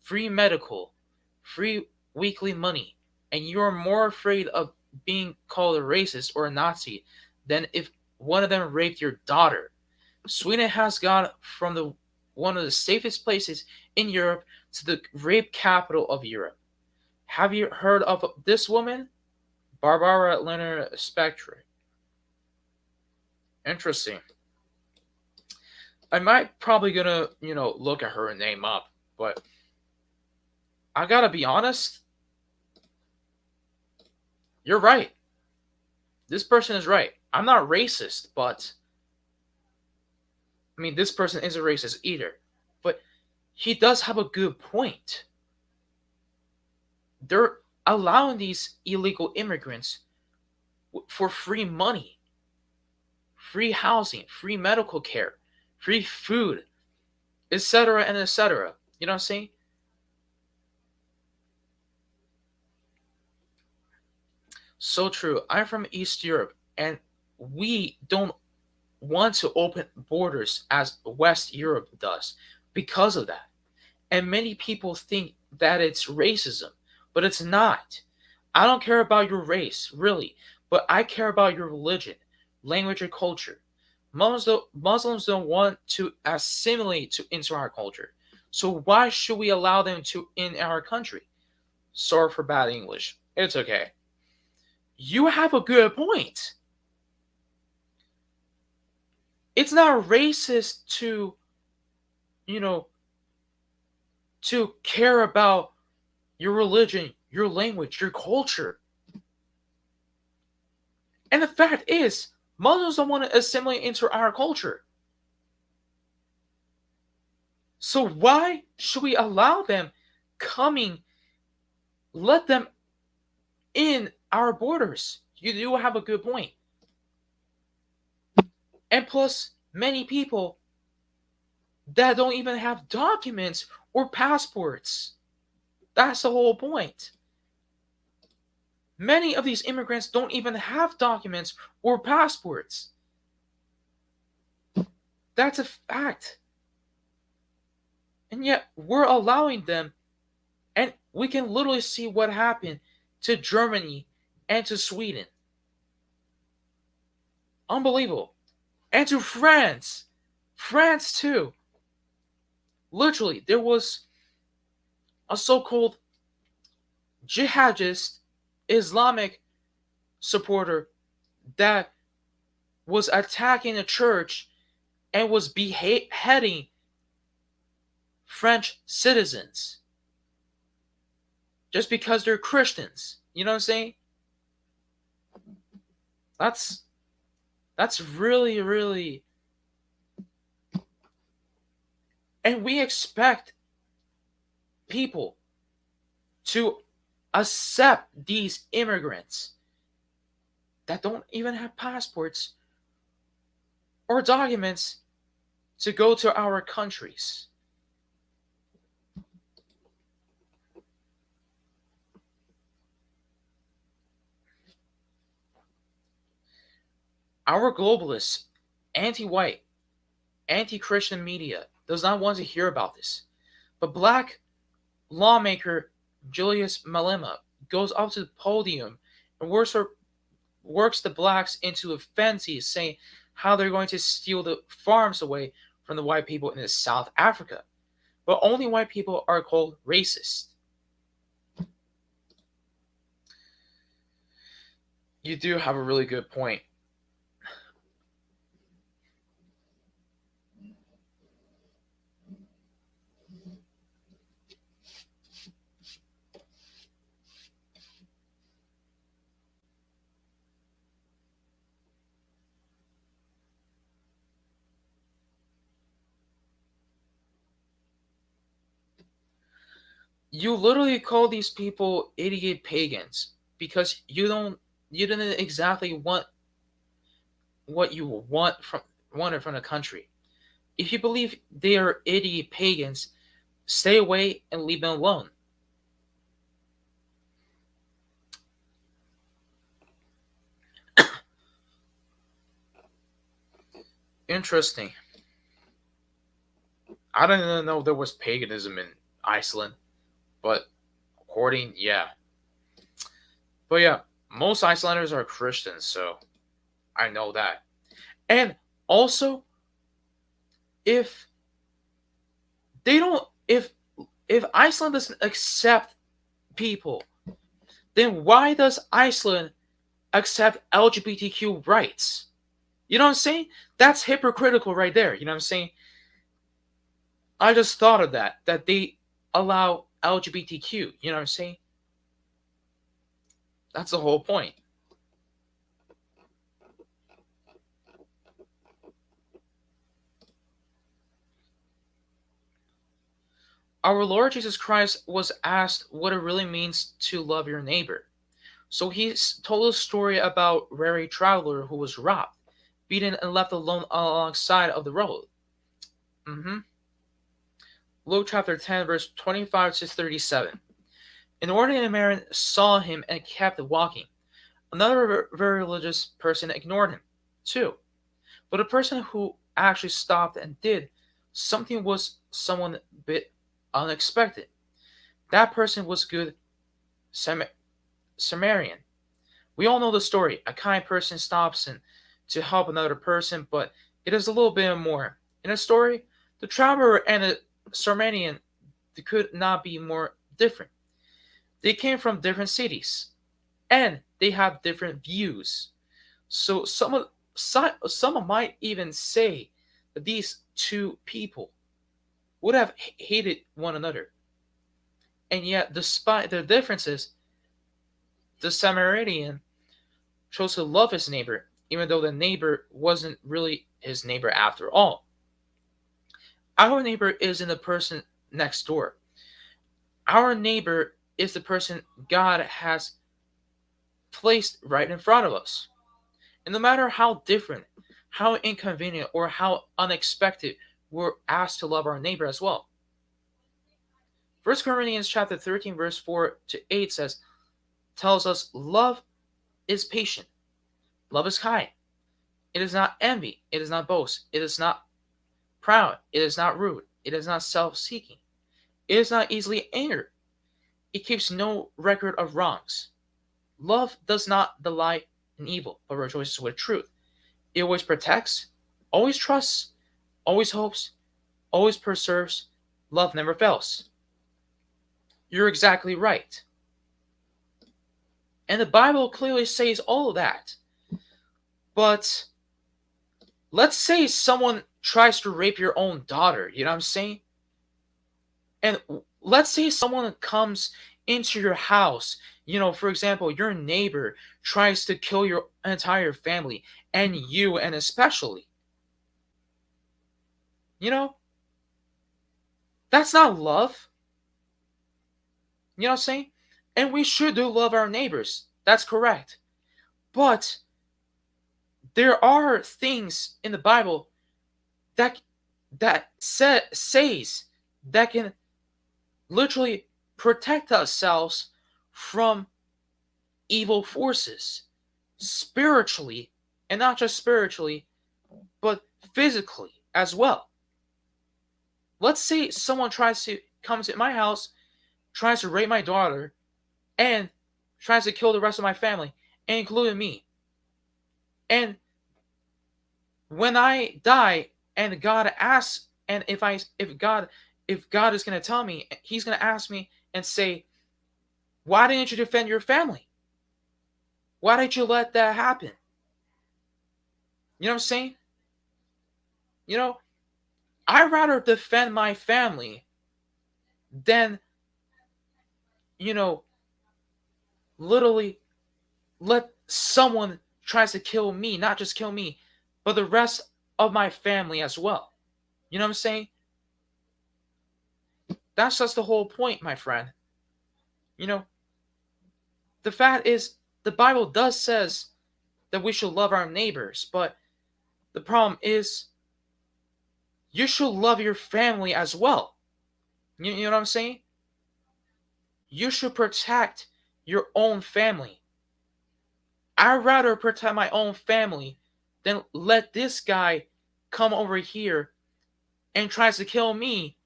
free medical, free weekly money, and you are more afraid of being called a racist or a Nazi than if one of them raped your daughter. Sweden has gone from the one of the safest places in Europe to the rape capital of Europe. Have you heard of this woman? Barbara Leonard Spectre. Interesting. I might probably gonna, look at her name up, but I gotta be honest, you're right. This person is right. I'm not racist, but I mean this person isn't racist either. But he does have a good point. They're allowing these illegal immigrants for free money, free housing, free medical care, free food, etc. and etc. You know what I'm saying? So true. I'm from East Europe, and we don't want to open borders as West Europe does because of that. And many people think that it's racism, but it's not. I don't care about your race, really, but I care about your religion, language, and culture. Muslims don't want to assimilate into our culture. So why should we allow them to in our country? Sorry for bad English. It's okay. You have a good point. It's not racist to, you know, to care about your religion, your language, your culture. And the fact is, Muslims don't want to assimilate into our culture. So why should we allow them coming, let them in our borders? You do have a good point. And plus, many people that don't even have documents or passports. That's the whole point. Many of these immigrants don't even have documents or passports. That's a fact. And yet, we're allowing them, and we can literally see what happened to Germany and to Sweden. Unbelievable. And to France. France, too. Literally, there was a so called jihadist Islamic supporter that was attacking a church and was beheading French citizens just because they're Christians. You know what I'm saying? That's that's really, really, and we expect people to accept these immigrants that don't even have passports or documents to go to our countries. Our globalist, anti white, anti Christian media does not want to hear about this. But black lawmaker Julius Malema goes up to the podium and works the blacks into a fancy, saying how they're going to steal the farms away from the white people in South Africa. But only white people are called racist. You do have a really good point. You literally call these people idiot pagans because you didn't exactly want what you wanted from the country. If you believe they are idiot pagans, stay away and leave them alone. Interesting. I didn't even know there was paganism in Iceland, but according, yeah. But yeah, most Icelanders are Christians, so I know that. And also, if they don't, if Iceland doesn't accept people, then why does Iceland accept LGBTQ rights? You know what I'm saying? That's hypocritical right there. You know what I'm saying? I just thought of that they allow LGBTQ. You know what I'm saying? That's the whole point. Our Lord Jesus Christ was asked what it really means to love your neighbor. So he told a story about a weary traveler who was robbed, beaten, and left alone alongside of the road. hmm Luke chapter 10, verse 25 to 37. An ordinary man saw him and kept walking. Another very religious person ignored him, too. But a person who actually stopped and did something was someone a bit unexpected. That person was good Sam- Samaritan. We all know the story. A kind person stops and to help another person, but it is a little bit more. In the story, the traveler and the Samaritan could not be more different. They came from different cities, and they have different views. So some might even say that these two people would have hated one another. And yet, despite their differences, the Samaritan chose to love his neighbor, even though the neighbor wasn't really his neighbor after all. Our neighbor isn't the person next door. Our neighbor is the person God has placed right in front of us. And no matter how different, how inconvenient, or how unexpected, we're asked to love our neighbor as well. 1 Corinthians chapter 13, verse 4 to 8 tells us love is patient, love is kind. It is not envy, it is not boast, it is not proud, it is not rude, it is not self-seeking, it is not easily angered, it keeps no record of wrongs. Love does not delight in evil, but rejoices with truth. It always protects, always trusts, always hopes, always perseveres. Love never fails. You're exactly right. And the Bible clearly says all of that. But let's say someone tries to rape your own daughter, you know what I'm saying? And let's say someone comes into your house for example, your neighbor tries to kill your entire family and you, and especially, you know, that's not love. You know what I'm saying? And we should do love our neighbors. That's correct. But there are things in the Bible that says that can literally protect ourselves from evil forces spiritually, and not just spiritually, but physically as well. Let's say someone tries to come to my house, tries to rape my daughter, and tries to kill the rest of my family, including me. And when I die, and God asks, and if God is going to tell me, He's going to ask me and say, "Why didn't you defend your family? Why did you let that happen?" You know what I'm saying? You know, I'd rather defend my family than, you know, literally let someone tries to kill me, not just kill me, but the rest of my family as well. You know what I'm saying? That's just the whole point, my friend. You know, the fact is, the Bible does says that we should love our neighbors, but the problem is, you should love your family as well. You know what I'm saying? You should protect your own family. I'd rather protect my own family than let this guy come over here and tries to kill me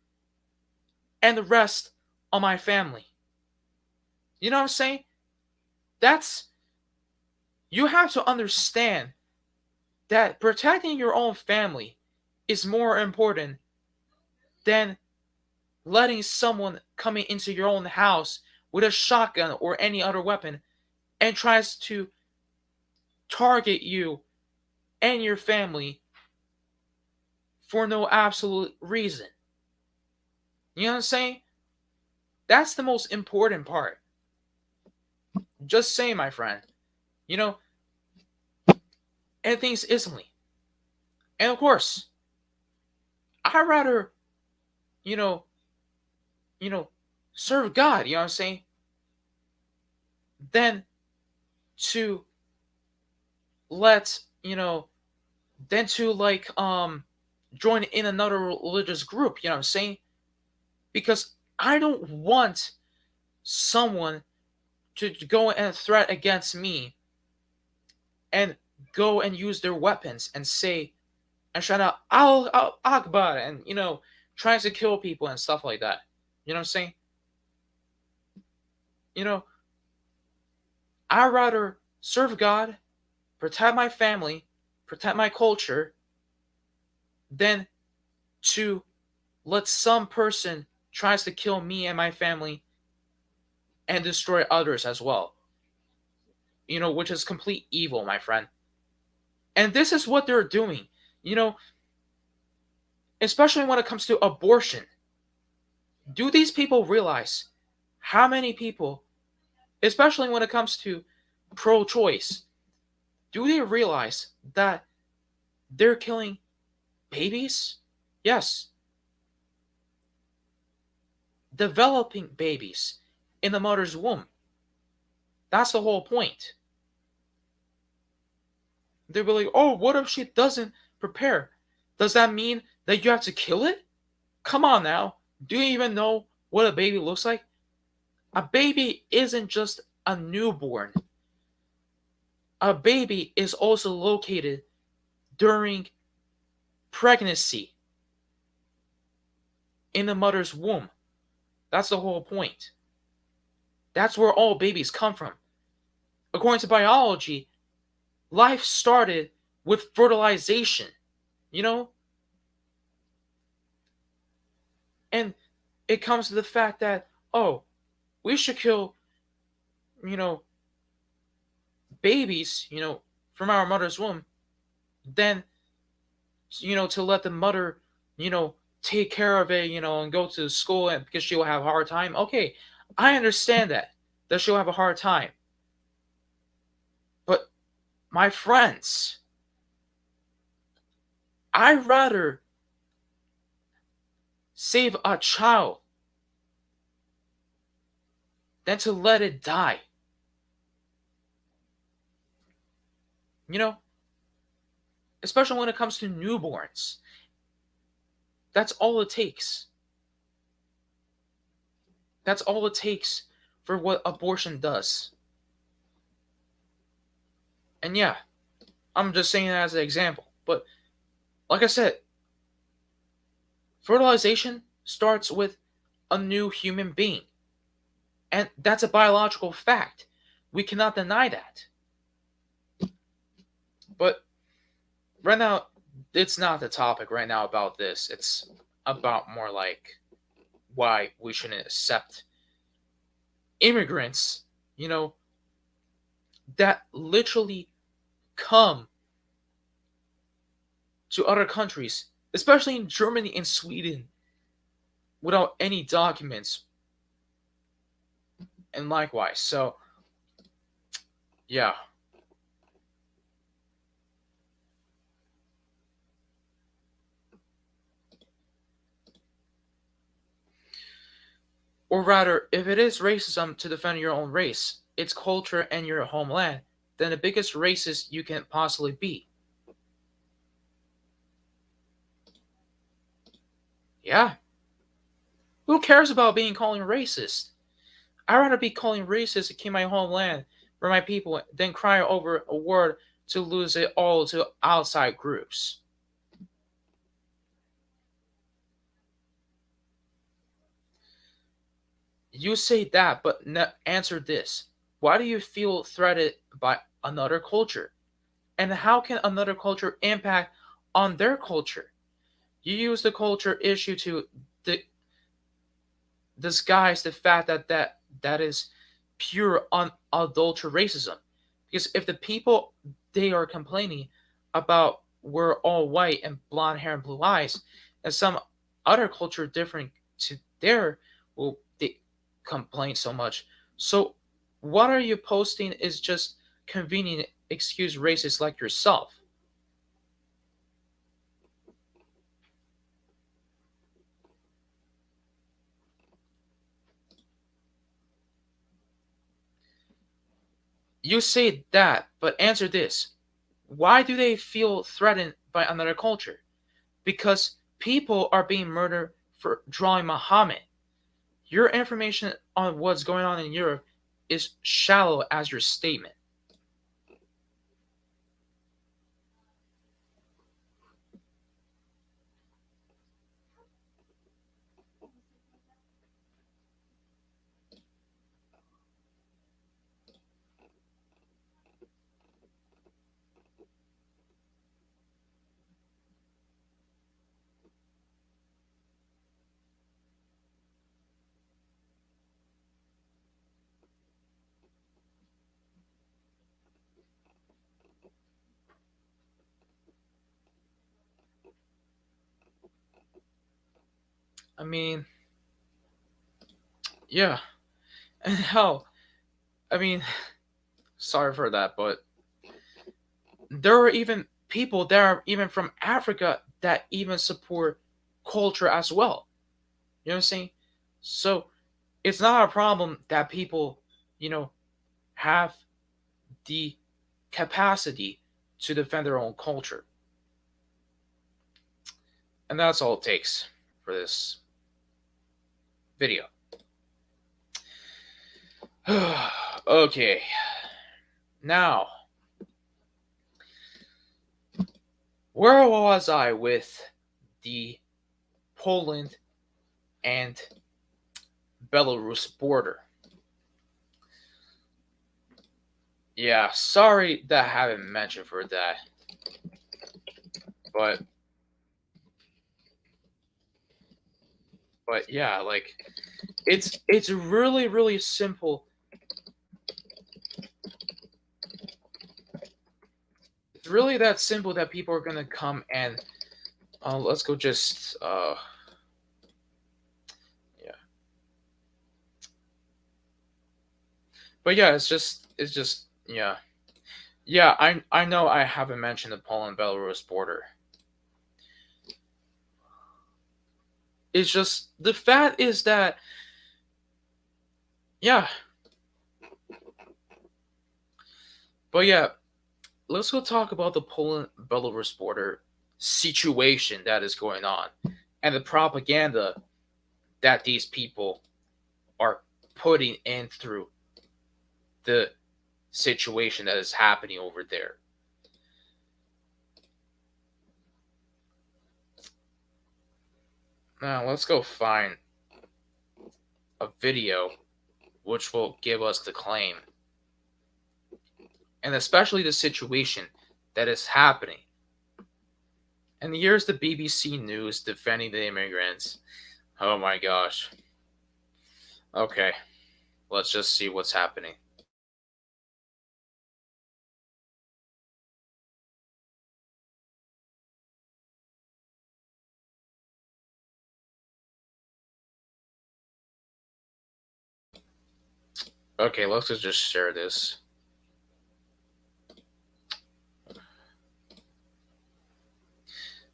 and the rest of my family. You know what I'm saying? That's You have to understand that protecting your own family is more important than letting someone coming into your own house with a shotgun or any other weapon and tries to target you and your family for no absolute reason. You know what I'm saying? That's the most important part. Just saying, my friend. You know, and things instantly. And of course, I'd rather, you know, you know, serve God, you know what I'm saying, than to let, than to like join in another religious group, you know what I'm saying? Because I don't want someone to go and threat against me and go and use their weapons and say and shout out Al Akbar and tries to kill people and stuff like that. You know what I'm saying? You know, I'd rather serve God, protect my family, protect my culture, than to let some person tries to kill me and my family and destroy others as well. Which is complete evil, my friend. And this is what they're doing. You know, especially when it comes to abortion. Do these people realize how many people, especially when it comes to pro-choice, do they realize that they're killing babies? Yes, developing babies in the mother's womb. That's the whole point. They'll be like, oh, what if she doesn't prepare? Does that mean that you have to kill it? Come on now. Do you even know what a baby looks like? A baby isn't just a newborn. A baby is also located during pregnancy in the mother's womb. That's the whole point. That's where all babies come from. According to biology, life started with fertilization, you know? And it comes to the fact that, oh, we should kill, you know, babies, from our mother's womb, then, to let the mother, take care of it, and go to school and because she will have a hard time. Okay, I understand that. that she'll have a hard time. But my friends, I'd rather save a child than to let it die. You know, especially when it comes to newborns. That's all it takes. That's all it takes for what abortion does. And yeah, I'm just saying that as an example. But like I said, fertilization starts with a new human being. And that's a biological fact. We cannot deny that. But right now, it's not the topic right now about this. It's about more like why we shouldn't accept immigrants, you know, that literally come to other countries, especially in Germany and Sweden, without any documents, and likewise. So, yeah. Or rather, if it is racism to defend your own race, its culture, and your homeland, then the biggest racist you can possibly be. Yeah. Who cares about being called racist? I'd rather be calling racist to keep my homeland for my people than cry over a word to lose it all to outside groups. You say that, but answer this. Why do you feel threatened by another culture? And how can another culture impact on their culture? You use the culture issue to di- disguise the fact that is pure unadulterated racism. Because if the people they are complaining about were all white and blonde hair and blue eyes, and some other culture different to their, well, they complain so much. So what are you posting is just convenient excuse racists like yourself. You say that, but answer this. Why do they feel threatened by another culture? Because people are being murdered for drawing Muhammad. Your information on what's going on in Europe is shallow as your statement. I mean, yeah. And hell, I mean, sorry for that, but there are even people that are even from Africa that even support culture as well. You know what I'm saying? So it's not a problem that people, you know, have the capacity to defend their own culture. And that's all it takes for this video. Okay. Now, where was I with the Poland and Belarus border? Yeah, sorry that I haven't mentioned for that. But yeah, like it's really simple. It's really that simple that people are gonna come and let's go just yeah. But yeah, it's just yeah. Yeah, I know I haven't mentioned the Poland-Belarus border. It's just the fact is that yeah. But yeah, let's go talk about the Poland-Belarus border situation that is going on and the propaganda that these people are putting in through the situation that is happening over there. Now, let's go find a video which will give us the claim and especially the situation that is happening. And here's the BBC News defending the immigrants. Oh my gosh. Okay, let's just see what's happening. Okay, let's just share this.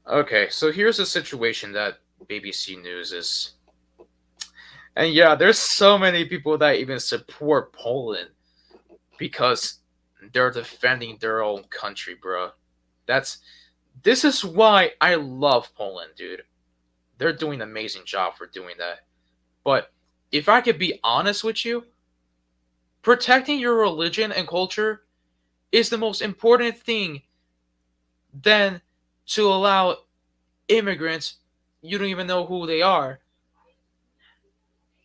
Okay, so here's the situation that BBC News is. And yeah, there's so many people that even support Poland because they're defending their own country, bro. This is why I love Poland, dude. They're doing an amazing job for doing that. But if I could be honest with you, protecting your religion and culture is the most important thing than to allow immigrants, you don't even know who they are,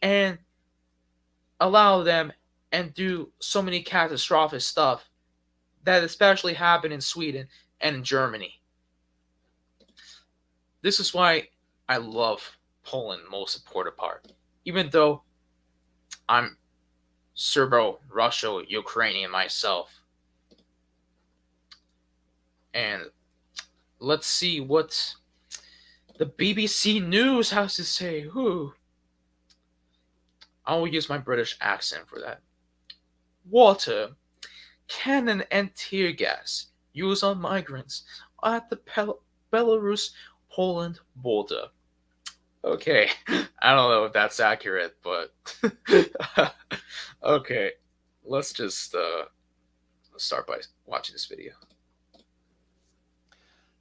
and allow them and do so many catastrophic stuff that especially happened in Sweden and in Germany. This is why I love Poland most important part. Even though I'm Serbo-Russo-Ukrainian myself. And let's see what the BBC News has to say. Who? I will use my British accent for that. Water, cannon, and tear gas used on migrants at the Belarus-Poland border. Okay, I don't know if that's accurate, but okay, let's just start by watching this video.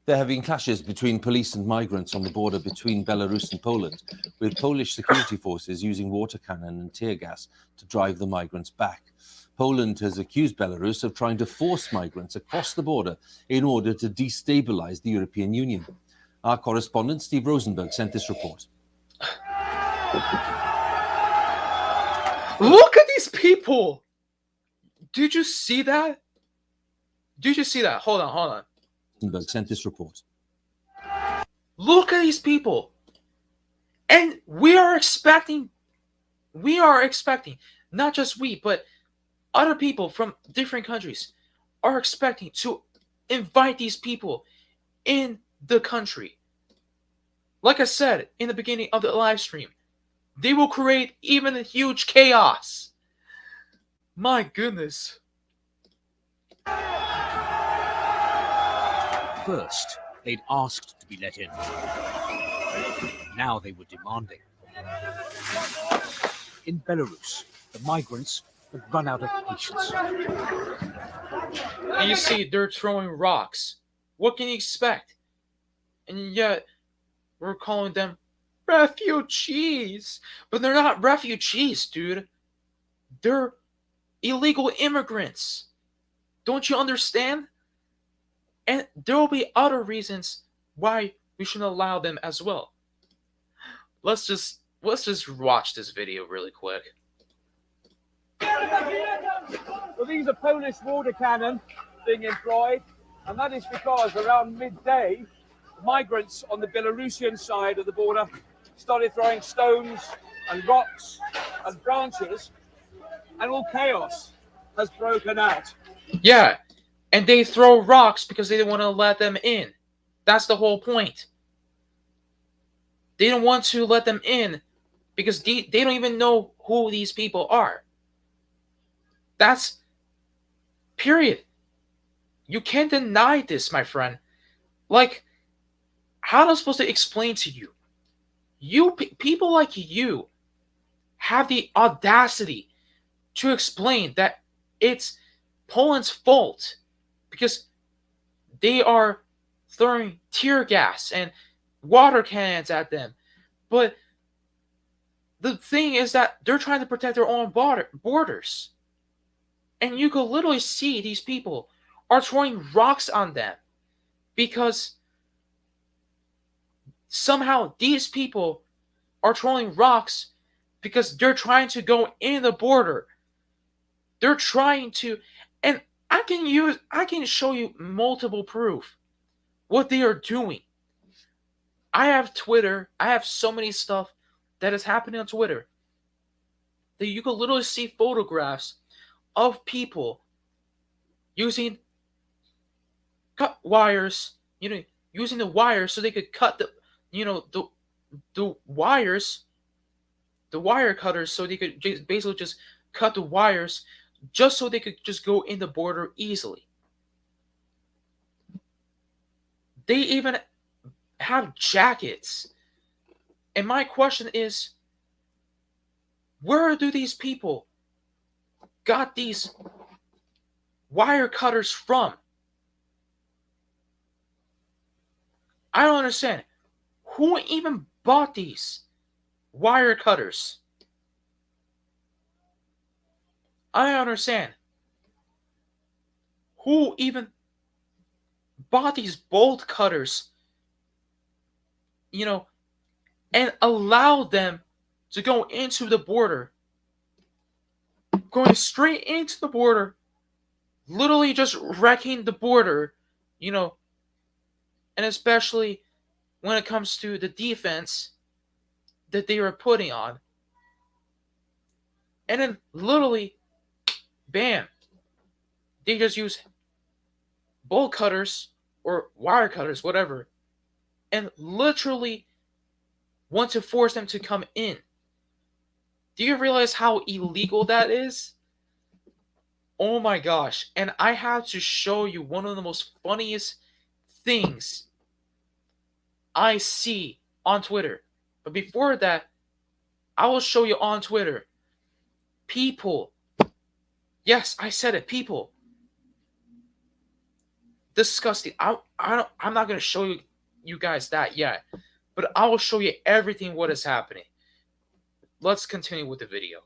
There have been clashes between police and migrants on the border between Belarus and Poland, with Polish security forces using water cannon and tear gas to drive the migrants back. Poland has accused Belarus of trying to force migrants across the border in order to destabilize the European Union. Our correspondent, Steve Rosenberg, sent this report. Look at these people! Did you see that? Did you see that? Hold on. Rosenberg sent this report. Look at these people! And we are expecting, not just we, but other people from different countries are expecting to invite these people in the country. Like I said in the beginning of the live stream, they will create even a huge chaos. My goodness. First, they'd asked to be let in. Now they were demanding. In Belarus, the migrants had run out of patience. And you see, they're throwing rocks. What can you expect? And yet, we're calling them refugees. But they're not refugees, dude. They're illegal immigrants. Don't you understand? And there will be other reasons why we shouldn't allow them as well. Let's just watch this video really quick. Well, these are Polish water cannon being employed, and that is because around midday, migrants on the Belarusian side of the border started throwing stones and rocks and branches, and all chaos has broken out. Yeah, and they throw rocks because they didn't want to let them in. That's the whole point. They don't want to let them in because they don't even know who these people are. That's period. You can't deny this, my friend. Like, how am I supposed to explain to you? People like you have the audacity to explain that it's Poland's fault because they are throwing tear gas and water cannons at them. But the thing is that they're trying to protect their own borders. And you could literally see these people are throwing rocks on them because somehow these people are throwing rocks because they're trying to go in the border. They're trying to, and I can show you multiple proof what they are doing. I have Twitter. I have so many stuff that is happening on Twitter that you could literally see photographs of people using cut wires, using the wires so they could cut the wires, the wire cutters, so they could basically just cut the wires, just so they could just go in the border easily. They even have jackets. And my question is, where do these people got these wire cutters from? I don't understand. Who even bought these wire cutters? I don't understand. Who even bought these bolt cutters, and allowed them to go into the border? Going straight into the border, literally just wrecking the border, and especially when it comes to the defense that they were putting on. And then literally, bam, they just use bolt cutters or wire cutters, whatever, and literally want to force them to come in. Do you realize how illegal that is? Oh my gosh. And I have to show you one of the most funniest things I see on Twitter. But before that, I will show you on Twitter. People. Yes, I said it. People. Disgusting. I'm not going to show you guys that yet. But I will show you everything what is happening. Let's continue with the video.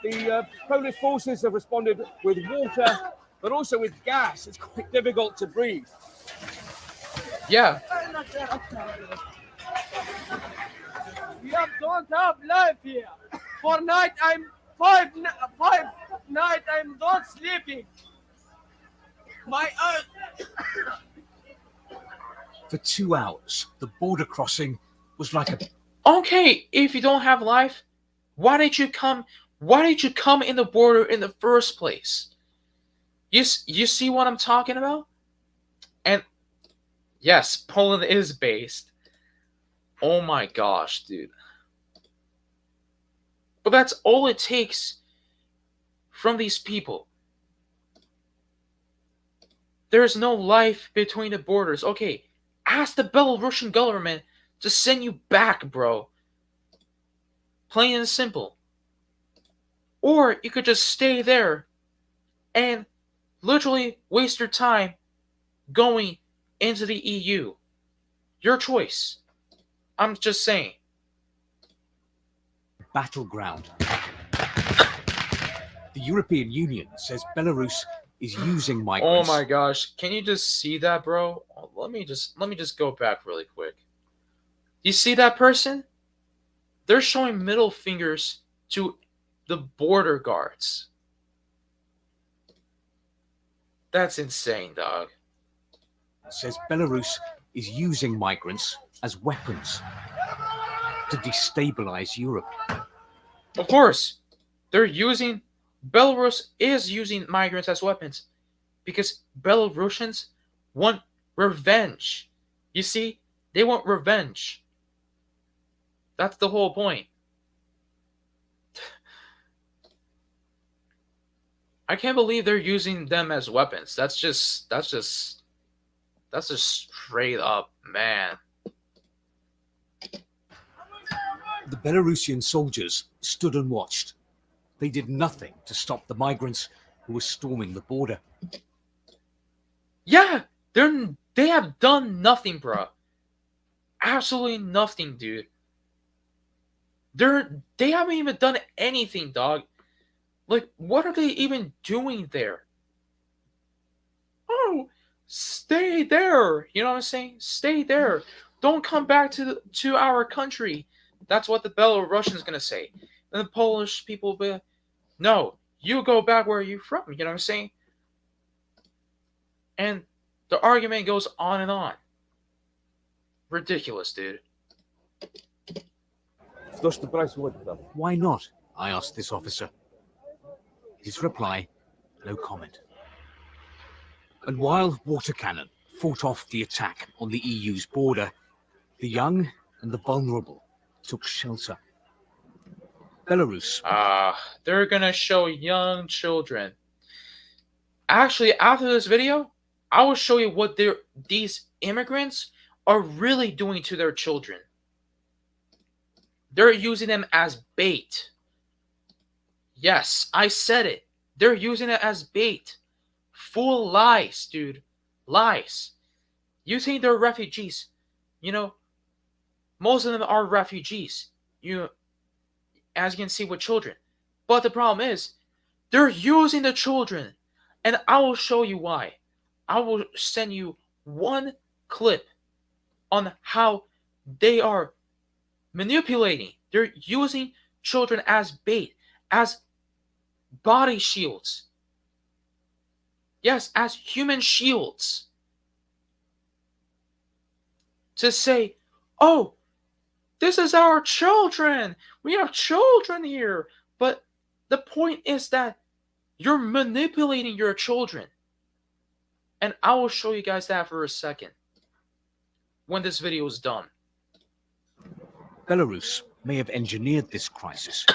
The Polish forces have responded with water, but also with gas. It's quite difficult to breathe. Yeah. We don't have life here. For night, I'm five night. I'm not sleeping. My For 2 hours, the border crossing was like a... Okay, if you don't have life, why did you come in the border in the first place? You see what I'm talking about? And yes, Poland is based. Oh my gosh, dude. But that's all it takes from these people. There's no life between the borders. Okay, ask the Belarusian government to send you back, bro. Plain and simple. Or you could just stay there and literally waste your time going into the EU. Your choice. I'm just saying. battleground. The European Union says Belarus is using migrants. Oh my gosh, can you just see that, bro? Let me just go back really quick. You see that person? They're showing middle fingers to the border guards. That's insane, dog. Says Belarus is using migrants as weapons to destabilize Europe. Of course, Belarus is using migrants as weapons because Belarusians want revenge. You see, they want revenge. That's the whole point. I can't believe they're using them as weapons. That's just straight up, man. The Belarusian soldiers stood and watched. They did nothing to stop the migrants who were storming the border. Yeah, they have done nothing, bro. Absolutely nothing, dude. They haven't even done anything, dog. Like, what are they even doing there? Oh, stay there. You know what I'm saying? Stay there. Don't come back to our country. That's what the Belarusians gonna say. And the Polish people will be like, no, you go back where you're from. You know what I'm saying? And the argument goes on and on. Ridiculous, dude. Why not? I asked this officer. His reply, no comment. And while water cannon fought off the attack on the EU's border, the young and the vulnerable took shelter. Belarus. They're gonna show young children. Actually, after this video, I will show you what these immigrants are really doing to their children. They're using them as bait. Yes, I said it. They're using it as bait. Full lies, dude. Lies. You think they're refugees. You know, most of them are refugees. As you can see with children. But the problem is, they're using the children. And I will show you why. I will send you one clip on how they are manipulating. They're using children as bait, as body shields. Yes, as human shields. To say, oh, this is our children. We have children here. But the point is that you're manipulating your children. And I will show you guys that for a second when this video is done. Belarus may have engineered this crisis,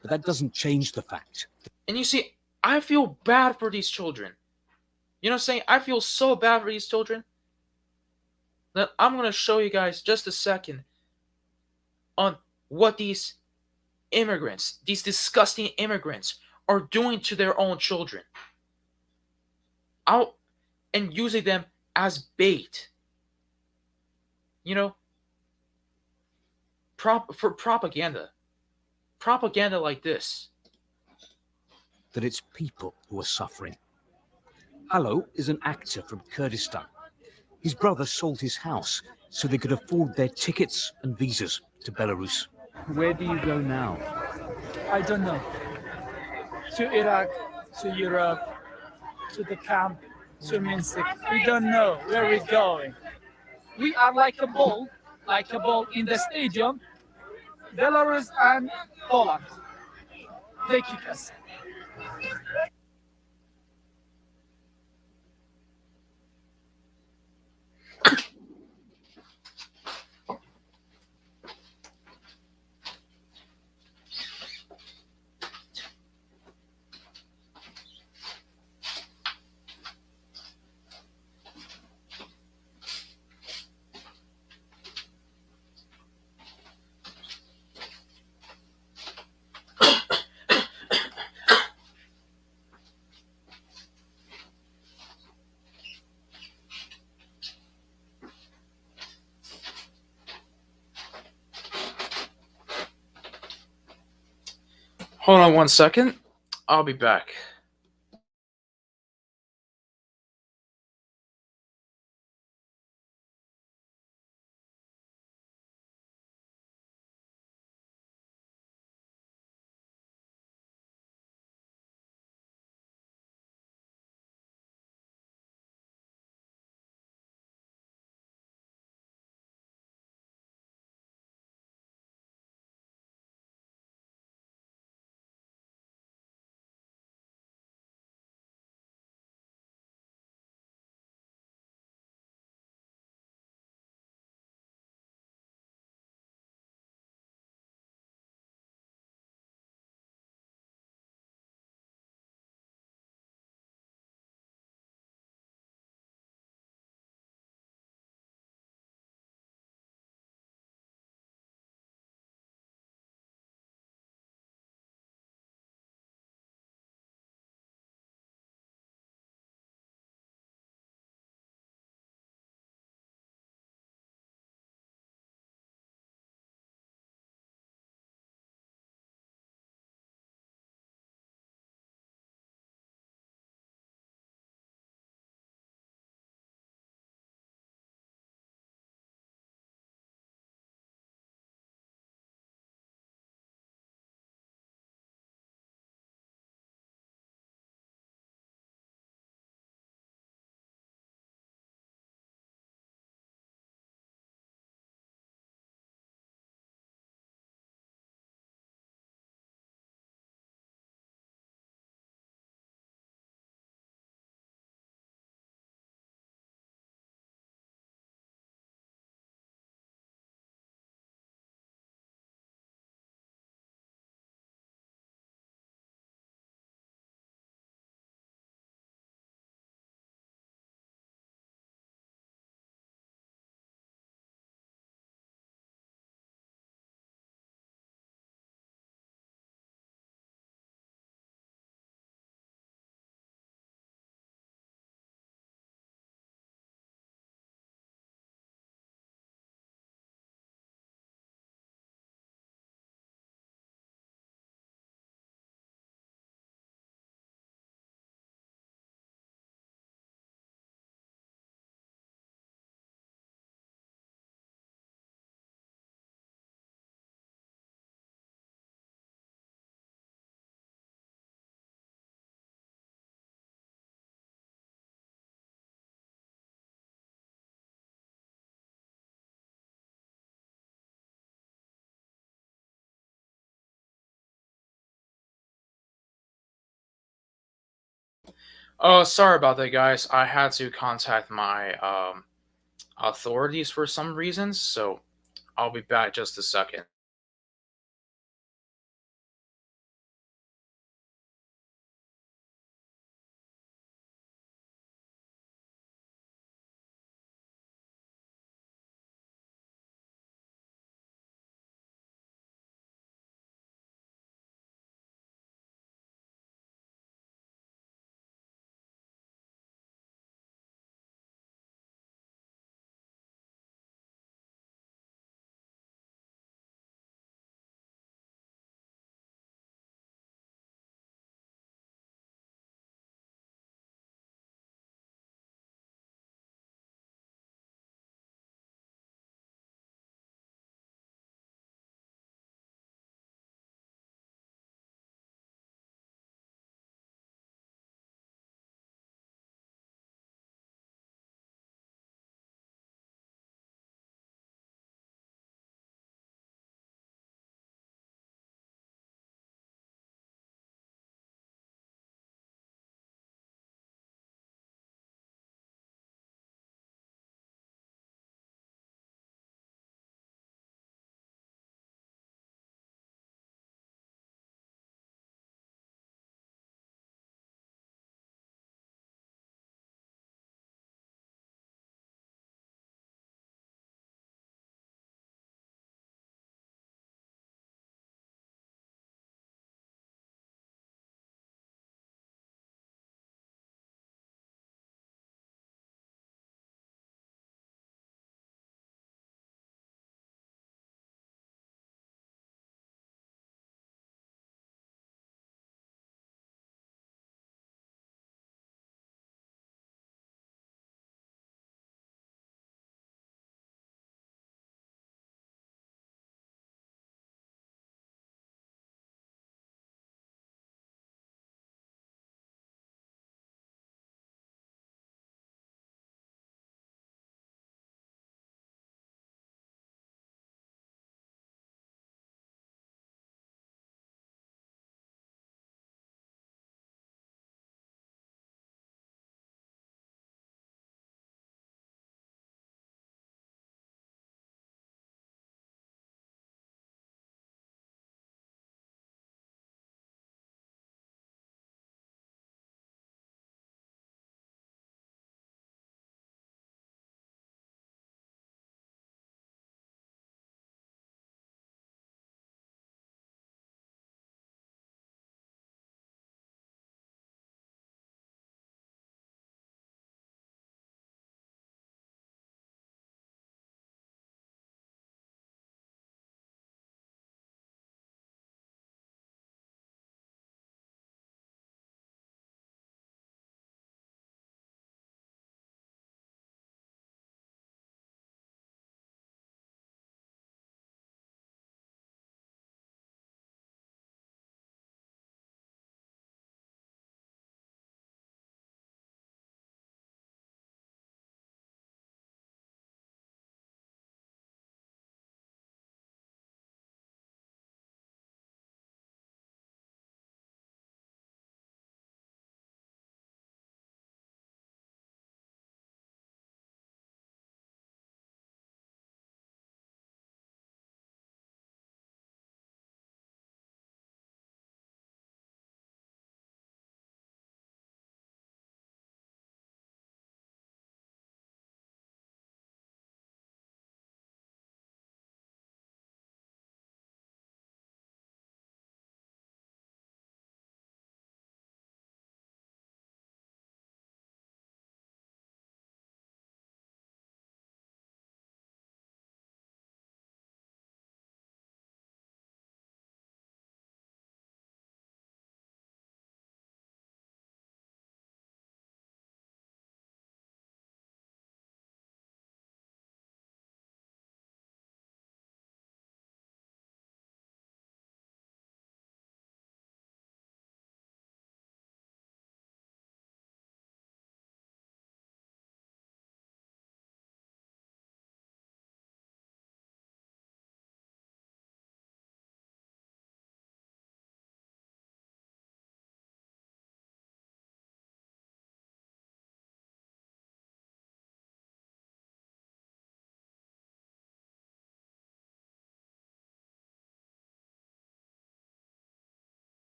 but that doesn't change the fact. And you see, I feel bad for these children. You know what I'm saying? I feel so bad for these children that I'm going to show you guys just a second on what these immigrants, these disgusting immigrants, are doing to their own children. And using them as bait. You know, for propaganda. Propaganda like this. That it's people who are suffering. Alo is an actor from Kurdistan. His brother sold his house so they could afford their tickets and visas to Belarus. Where do you go now? I don't know. To Iraq, to Europe, to the camp, to Minsk. We don't know where we're going. We are like a ball in the stadium. Belarus and Poland. They kick us. Hold on one second. I'll be back. Oh, sorry about that, guys. I had to contact my authorities for some reasons, so I'll be back just a second.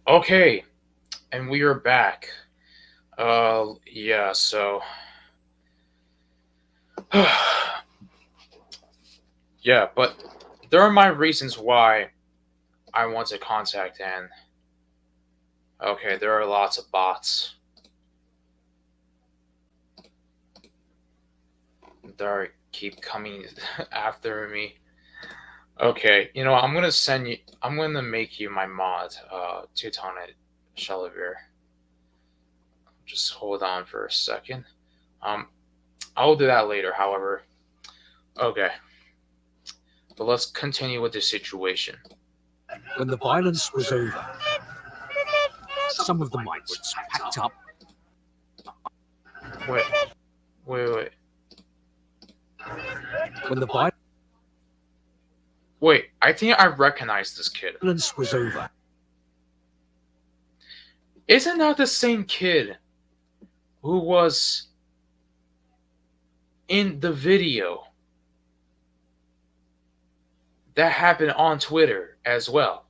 Okay, and we are back. Yeah, so yeah, but there are my reasons why I want to contact Anne. Okay, there are lots of bots that keep coming after me. Okay, I'm gonna make you my mod, Teutonic Shalavier. Just hold on for a second. Um, I'll do that later, however. Okay, but let's continue with the situation. When the violence was over, some of the migrants packed up. Wait. When the violence Wait, I think I recognize this kid. was over. Isn't that the same kid who was in the video that happened on Twitter as well?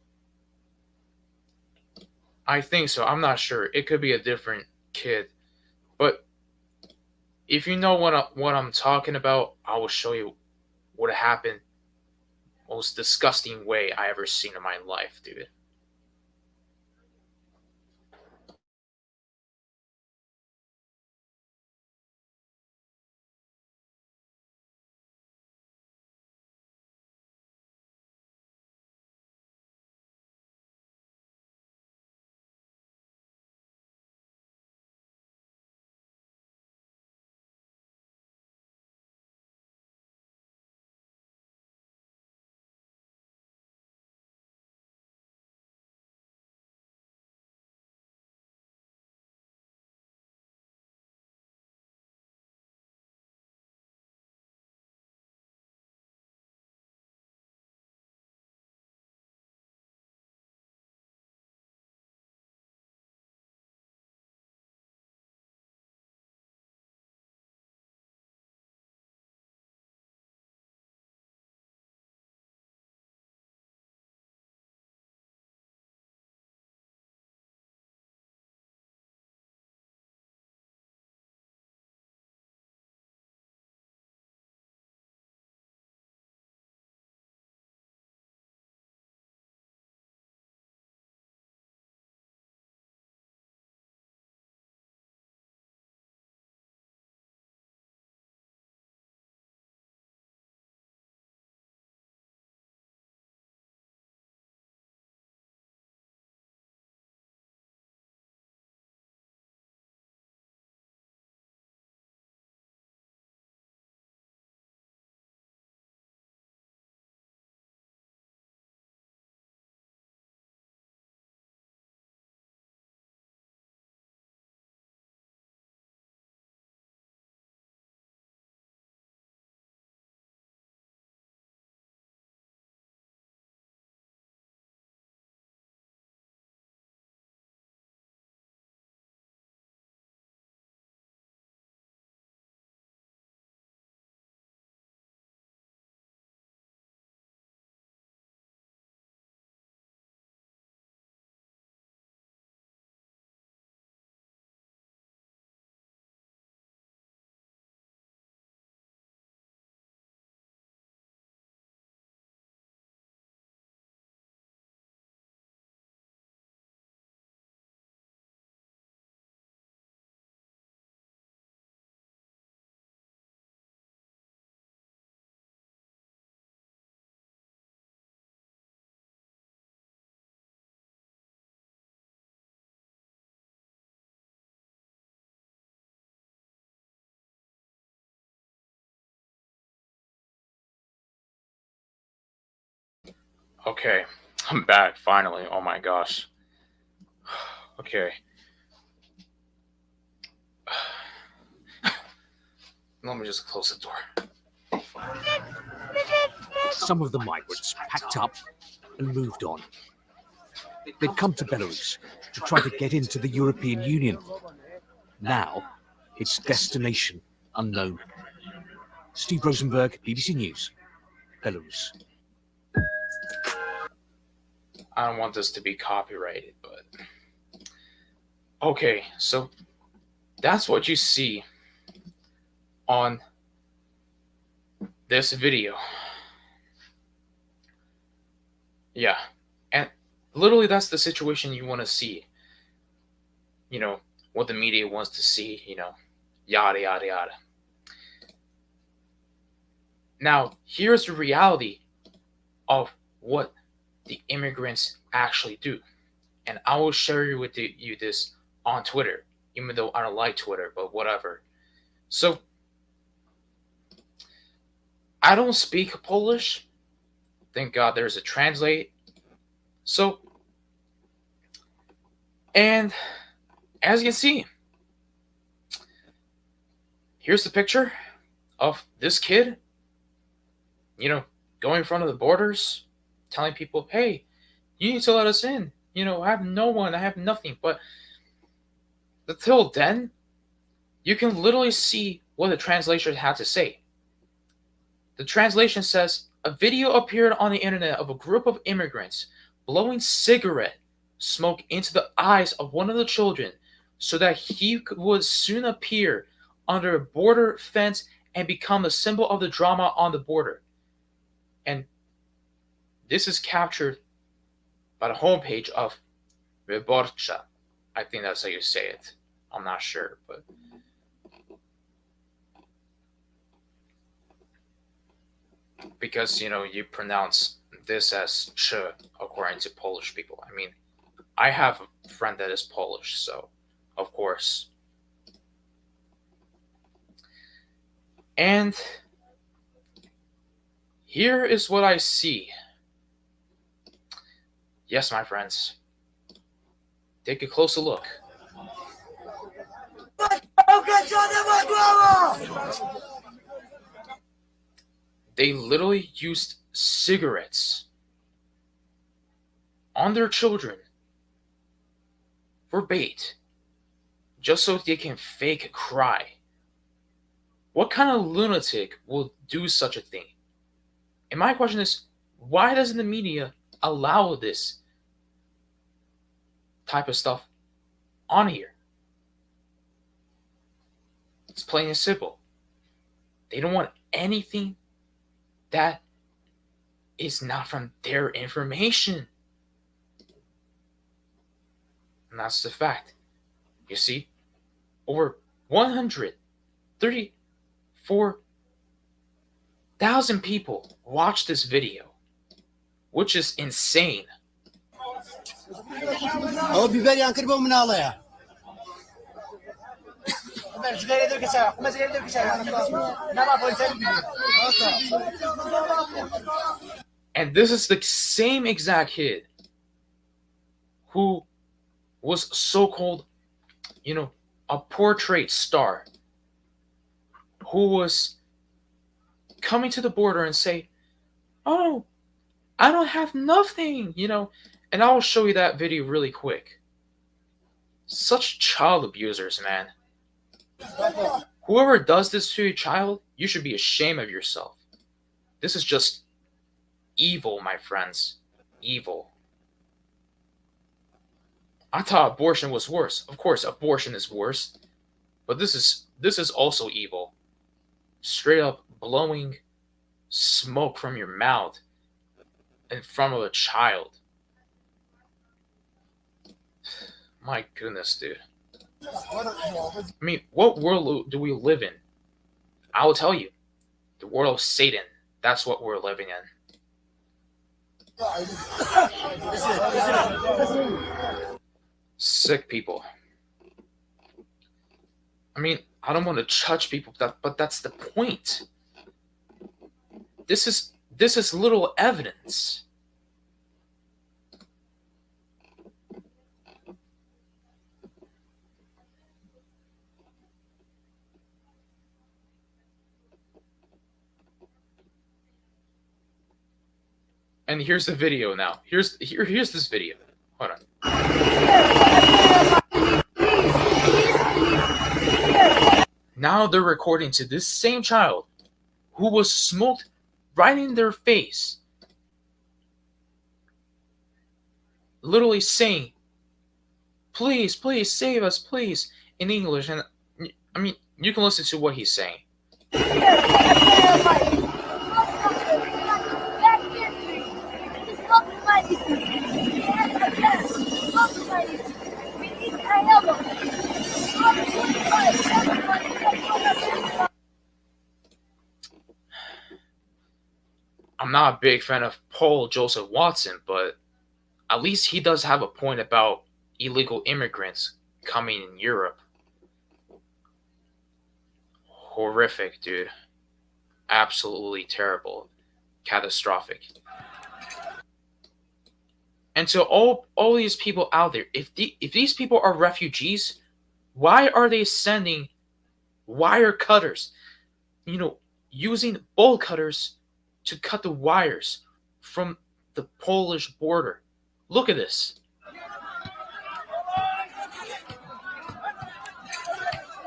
I think so. I'm not sure. It could be a different kid. But if you know what I'm talking about, I will show you what happened. Most disgusting way I ever seen in my life, dude. Okay, I'm back finally. Oh my gosh. Okay. Let me just close the door. Some of the migrants packed up and moved on. They'd come to Belarus to try to get into the European Union. Now, its destination unknown. Steve Rosenberg, BBC News, Belarus. I don't want this to be copyrighted, but okay, so that's what you see on this video. Yeah, and literally that's the situation you want to see. You know, what the media wants to see, yada, yada, yada. Now, here's the reality of what the immigrants actually do. And I will share with you this on Twitter, even though I don't like Twitter, but whatever. So, I don't speak Polish. Thank God there's a translate. So, and as you can see, here's the picture of this kid, going in front of the borders, telling people, hey, you need to let us in. I have no one, I have nothing. But until then, you can literally see what the translation had to say. The translation says, a video appeared on the internet of a group of immigrants blowing cigarette smoke into the eyes of one of the children so that he would soon appear under a border fence and become a symbol of the drama on the border. And this is captured by the homepage of Wyborcza. I think that's how you say it. I'm not sure, but because you pronounce this as ch according to Polish people. I mean, I have a friend that is Polish, so of course. And here is what I see. Yes, my friends. Take a closer look. They literally used cigarettes on their children for bait, just so they can fake cry. What kind of lunatic will do such a thing? And my question is, why doesn't the media allow this type of stuff on here? It's plain and simple. They don't want anything that is not from their information. And that's the fact. You see, over 134,000 people watched this video, which is insane. And this is the same exact kid who was so-called, a portrait star, who was coming to the border and say, oh, I don't have nothing, and I will show you that video really quick. Such child abusers, man. Whoever does this to a child, you should be ashamed of yourself. This is just evil, my friends. Evil. I thought abortion was worse. Of course, abortion is worse. But this is also evil. Straight up blowing smoke from your mouth in front of a child. My goodness, dude. I mean, what world do we live in? I will tell you. The world of Satan. That's what we're living in. Sick people. I mean, I don't want to judge people, but that's the point. This is little evidence. And here's the video now. Here's this video. Hold on. Now they're recording to this same child who was smoked right in their face. literally saying, "Please, please save us, please," in English. And I mean, you can listen to what he's saying. I'm not a big fan of Paul Joseph Watson, but at least he does have a point about illegal immigrants coming in Europe. Horrific, dude. Absolutely terrible. Catastrophic. And so all these people out there, if these people are refugees, why are they sending wire cutters? Using bolt cutters to cut the wires from the Polish border. Look at this.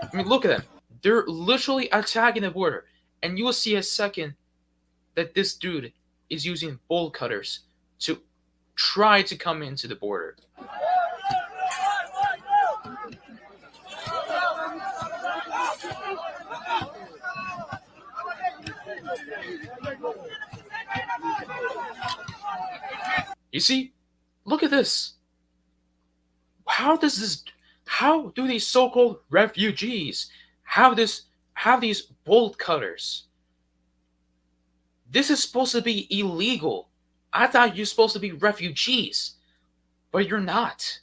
I mean, look at them. They're literally attacking the border. And you will see a second that this dude is using bolt cutters to try to come into the border. You see? Look at this. How do these so-called refugees have these bolt cutters? This is supposed to be illegal. I thought you're supposed to be refugees, but you're not.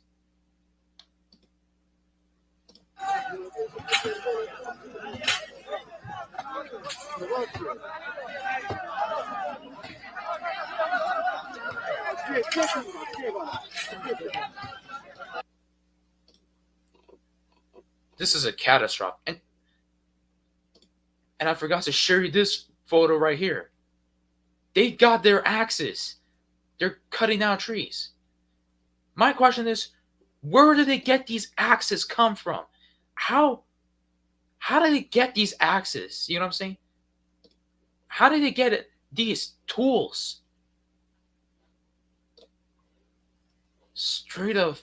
This is a catastrophe. And I forgot to show you this photo right here. They got their axes. They're cutting down trees. My question is, where did they get these axes come from? How did they get these axes? You know what I'm saying? How did they get these tools? Straight up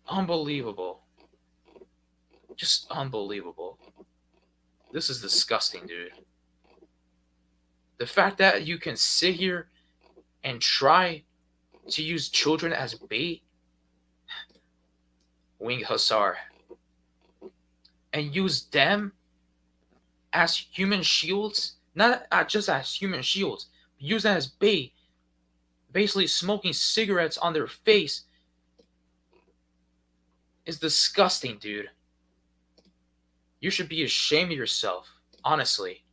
unbelievable. Just unbelievable. This is disgusting, dude. The fact that you can sit here and try to use children as bait, wing hussar, and use them as human shields, not just as human shields, but use them as bait, basically smoking cigarettes on their face, is disgusting, dude. You should be ashamed of yourself, honestly.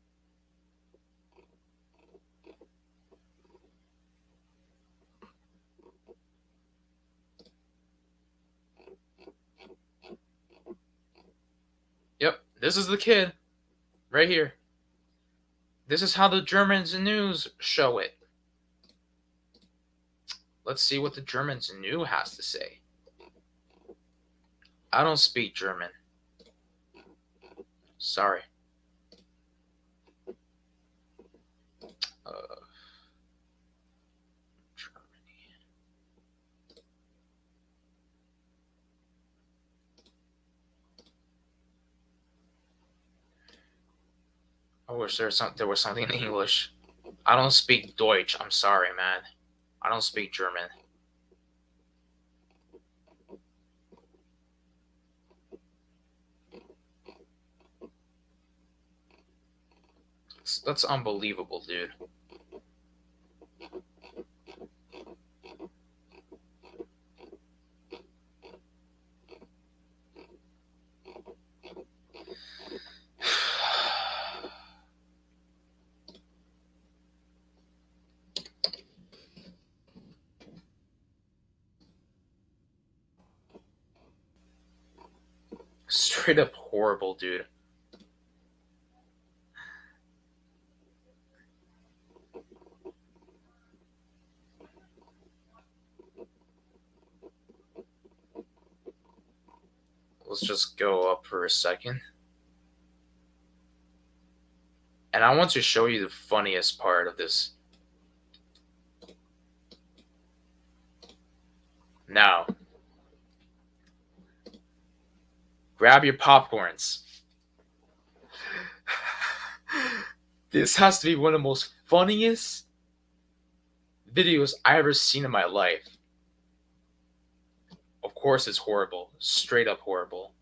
Yep, this is the kid right here. This is how the Germans news show it. Let's see what the Germans news has to say. I don't speak German. Sorry. Germany. I wish there was something in English. I don't speak Deutsch. I'm sorry, man. I don't speak German. That's unbelievable, dude. Straight up horrible, dude. Let's just go up for a second. And I want to show you the funniest part of this Now, grab your popcorns. This has to be one of the most funniest videos I ever seen in my life. Of course, it's horrible. Straight up horrible.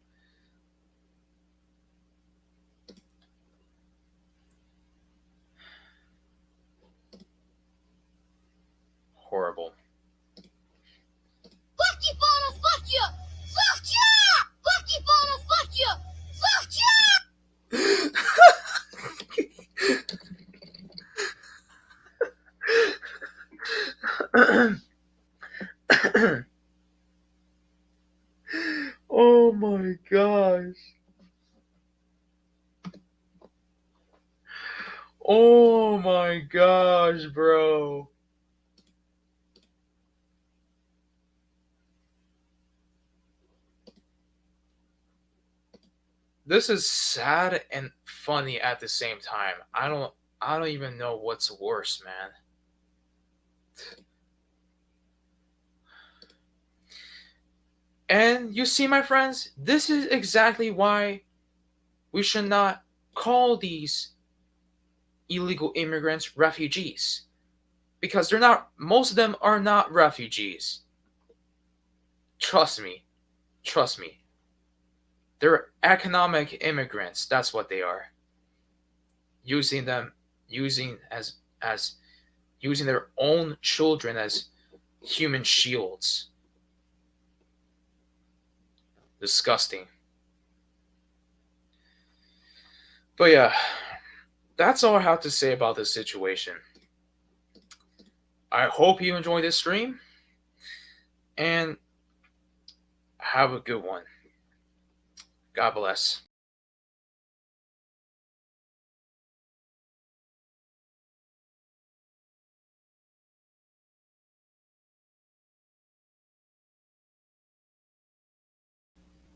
Horrible. Fuck you, Bono, fuck you! Fuck you! Fuck you, Bono, fuck you! Fuck you! Oh my gosh. Oh my gosh, bro. This is sad and funny at the same time. I don't even know what's worse, man. And you see, my friends, this is exactly why we should not call these illegal immigrants refugees. Because they're not, most of them are not refugees. Trust me. Trust me. They're economic immigrants. That's what they are. Using their own children as human shields. Disgusting. But yeah, that's all I have to say about this situation. I hope you enjoyed this stream and have a good one. God bless.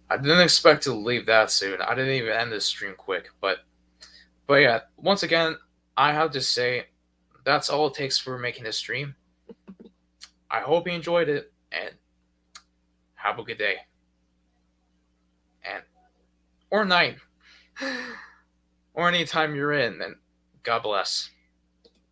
I didn't expect to leave that soon. I didn't even end this stream quick, but yeah, once again, I have to say that's all it takes for making this stream. I hope you enjoyed it and have a good day. And or night. Or anytime you're in, and God bless.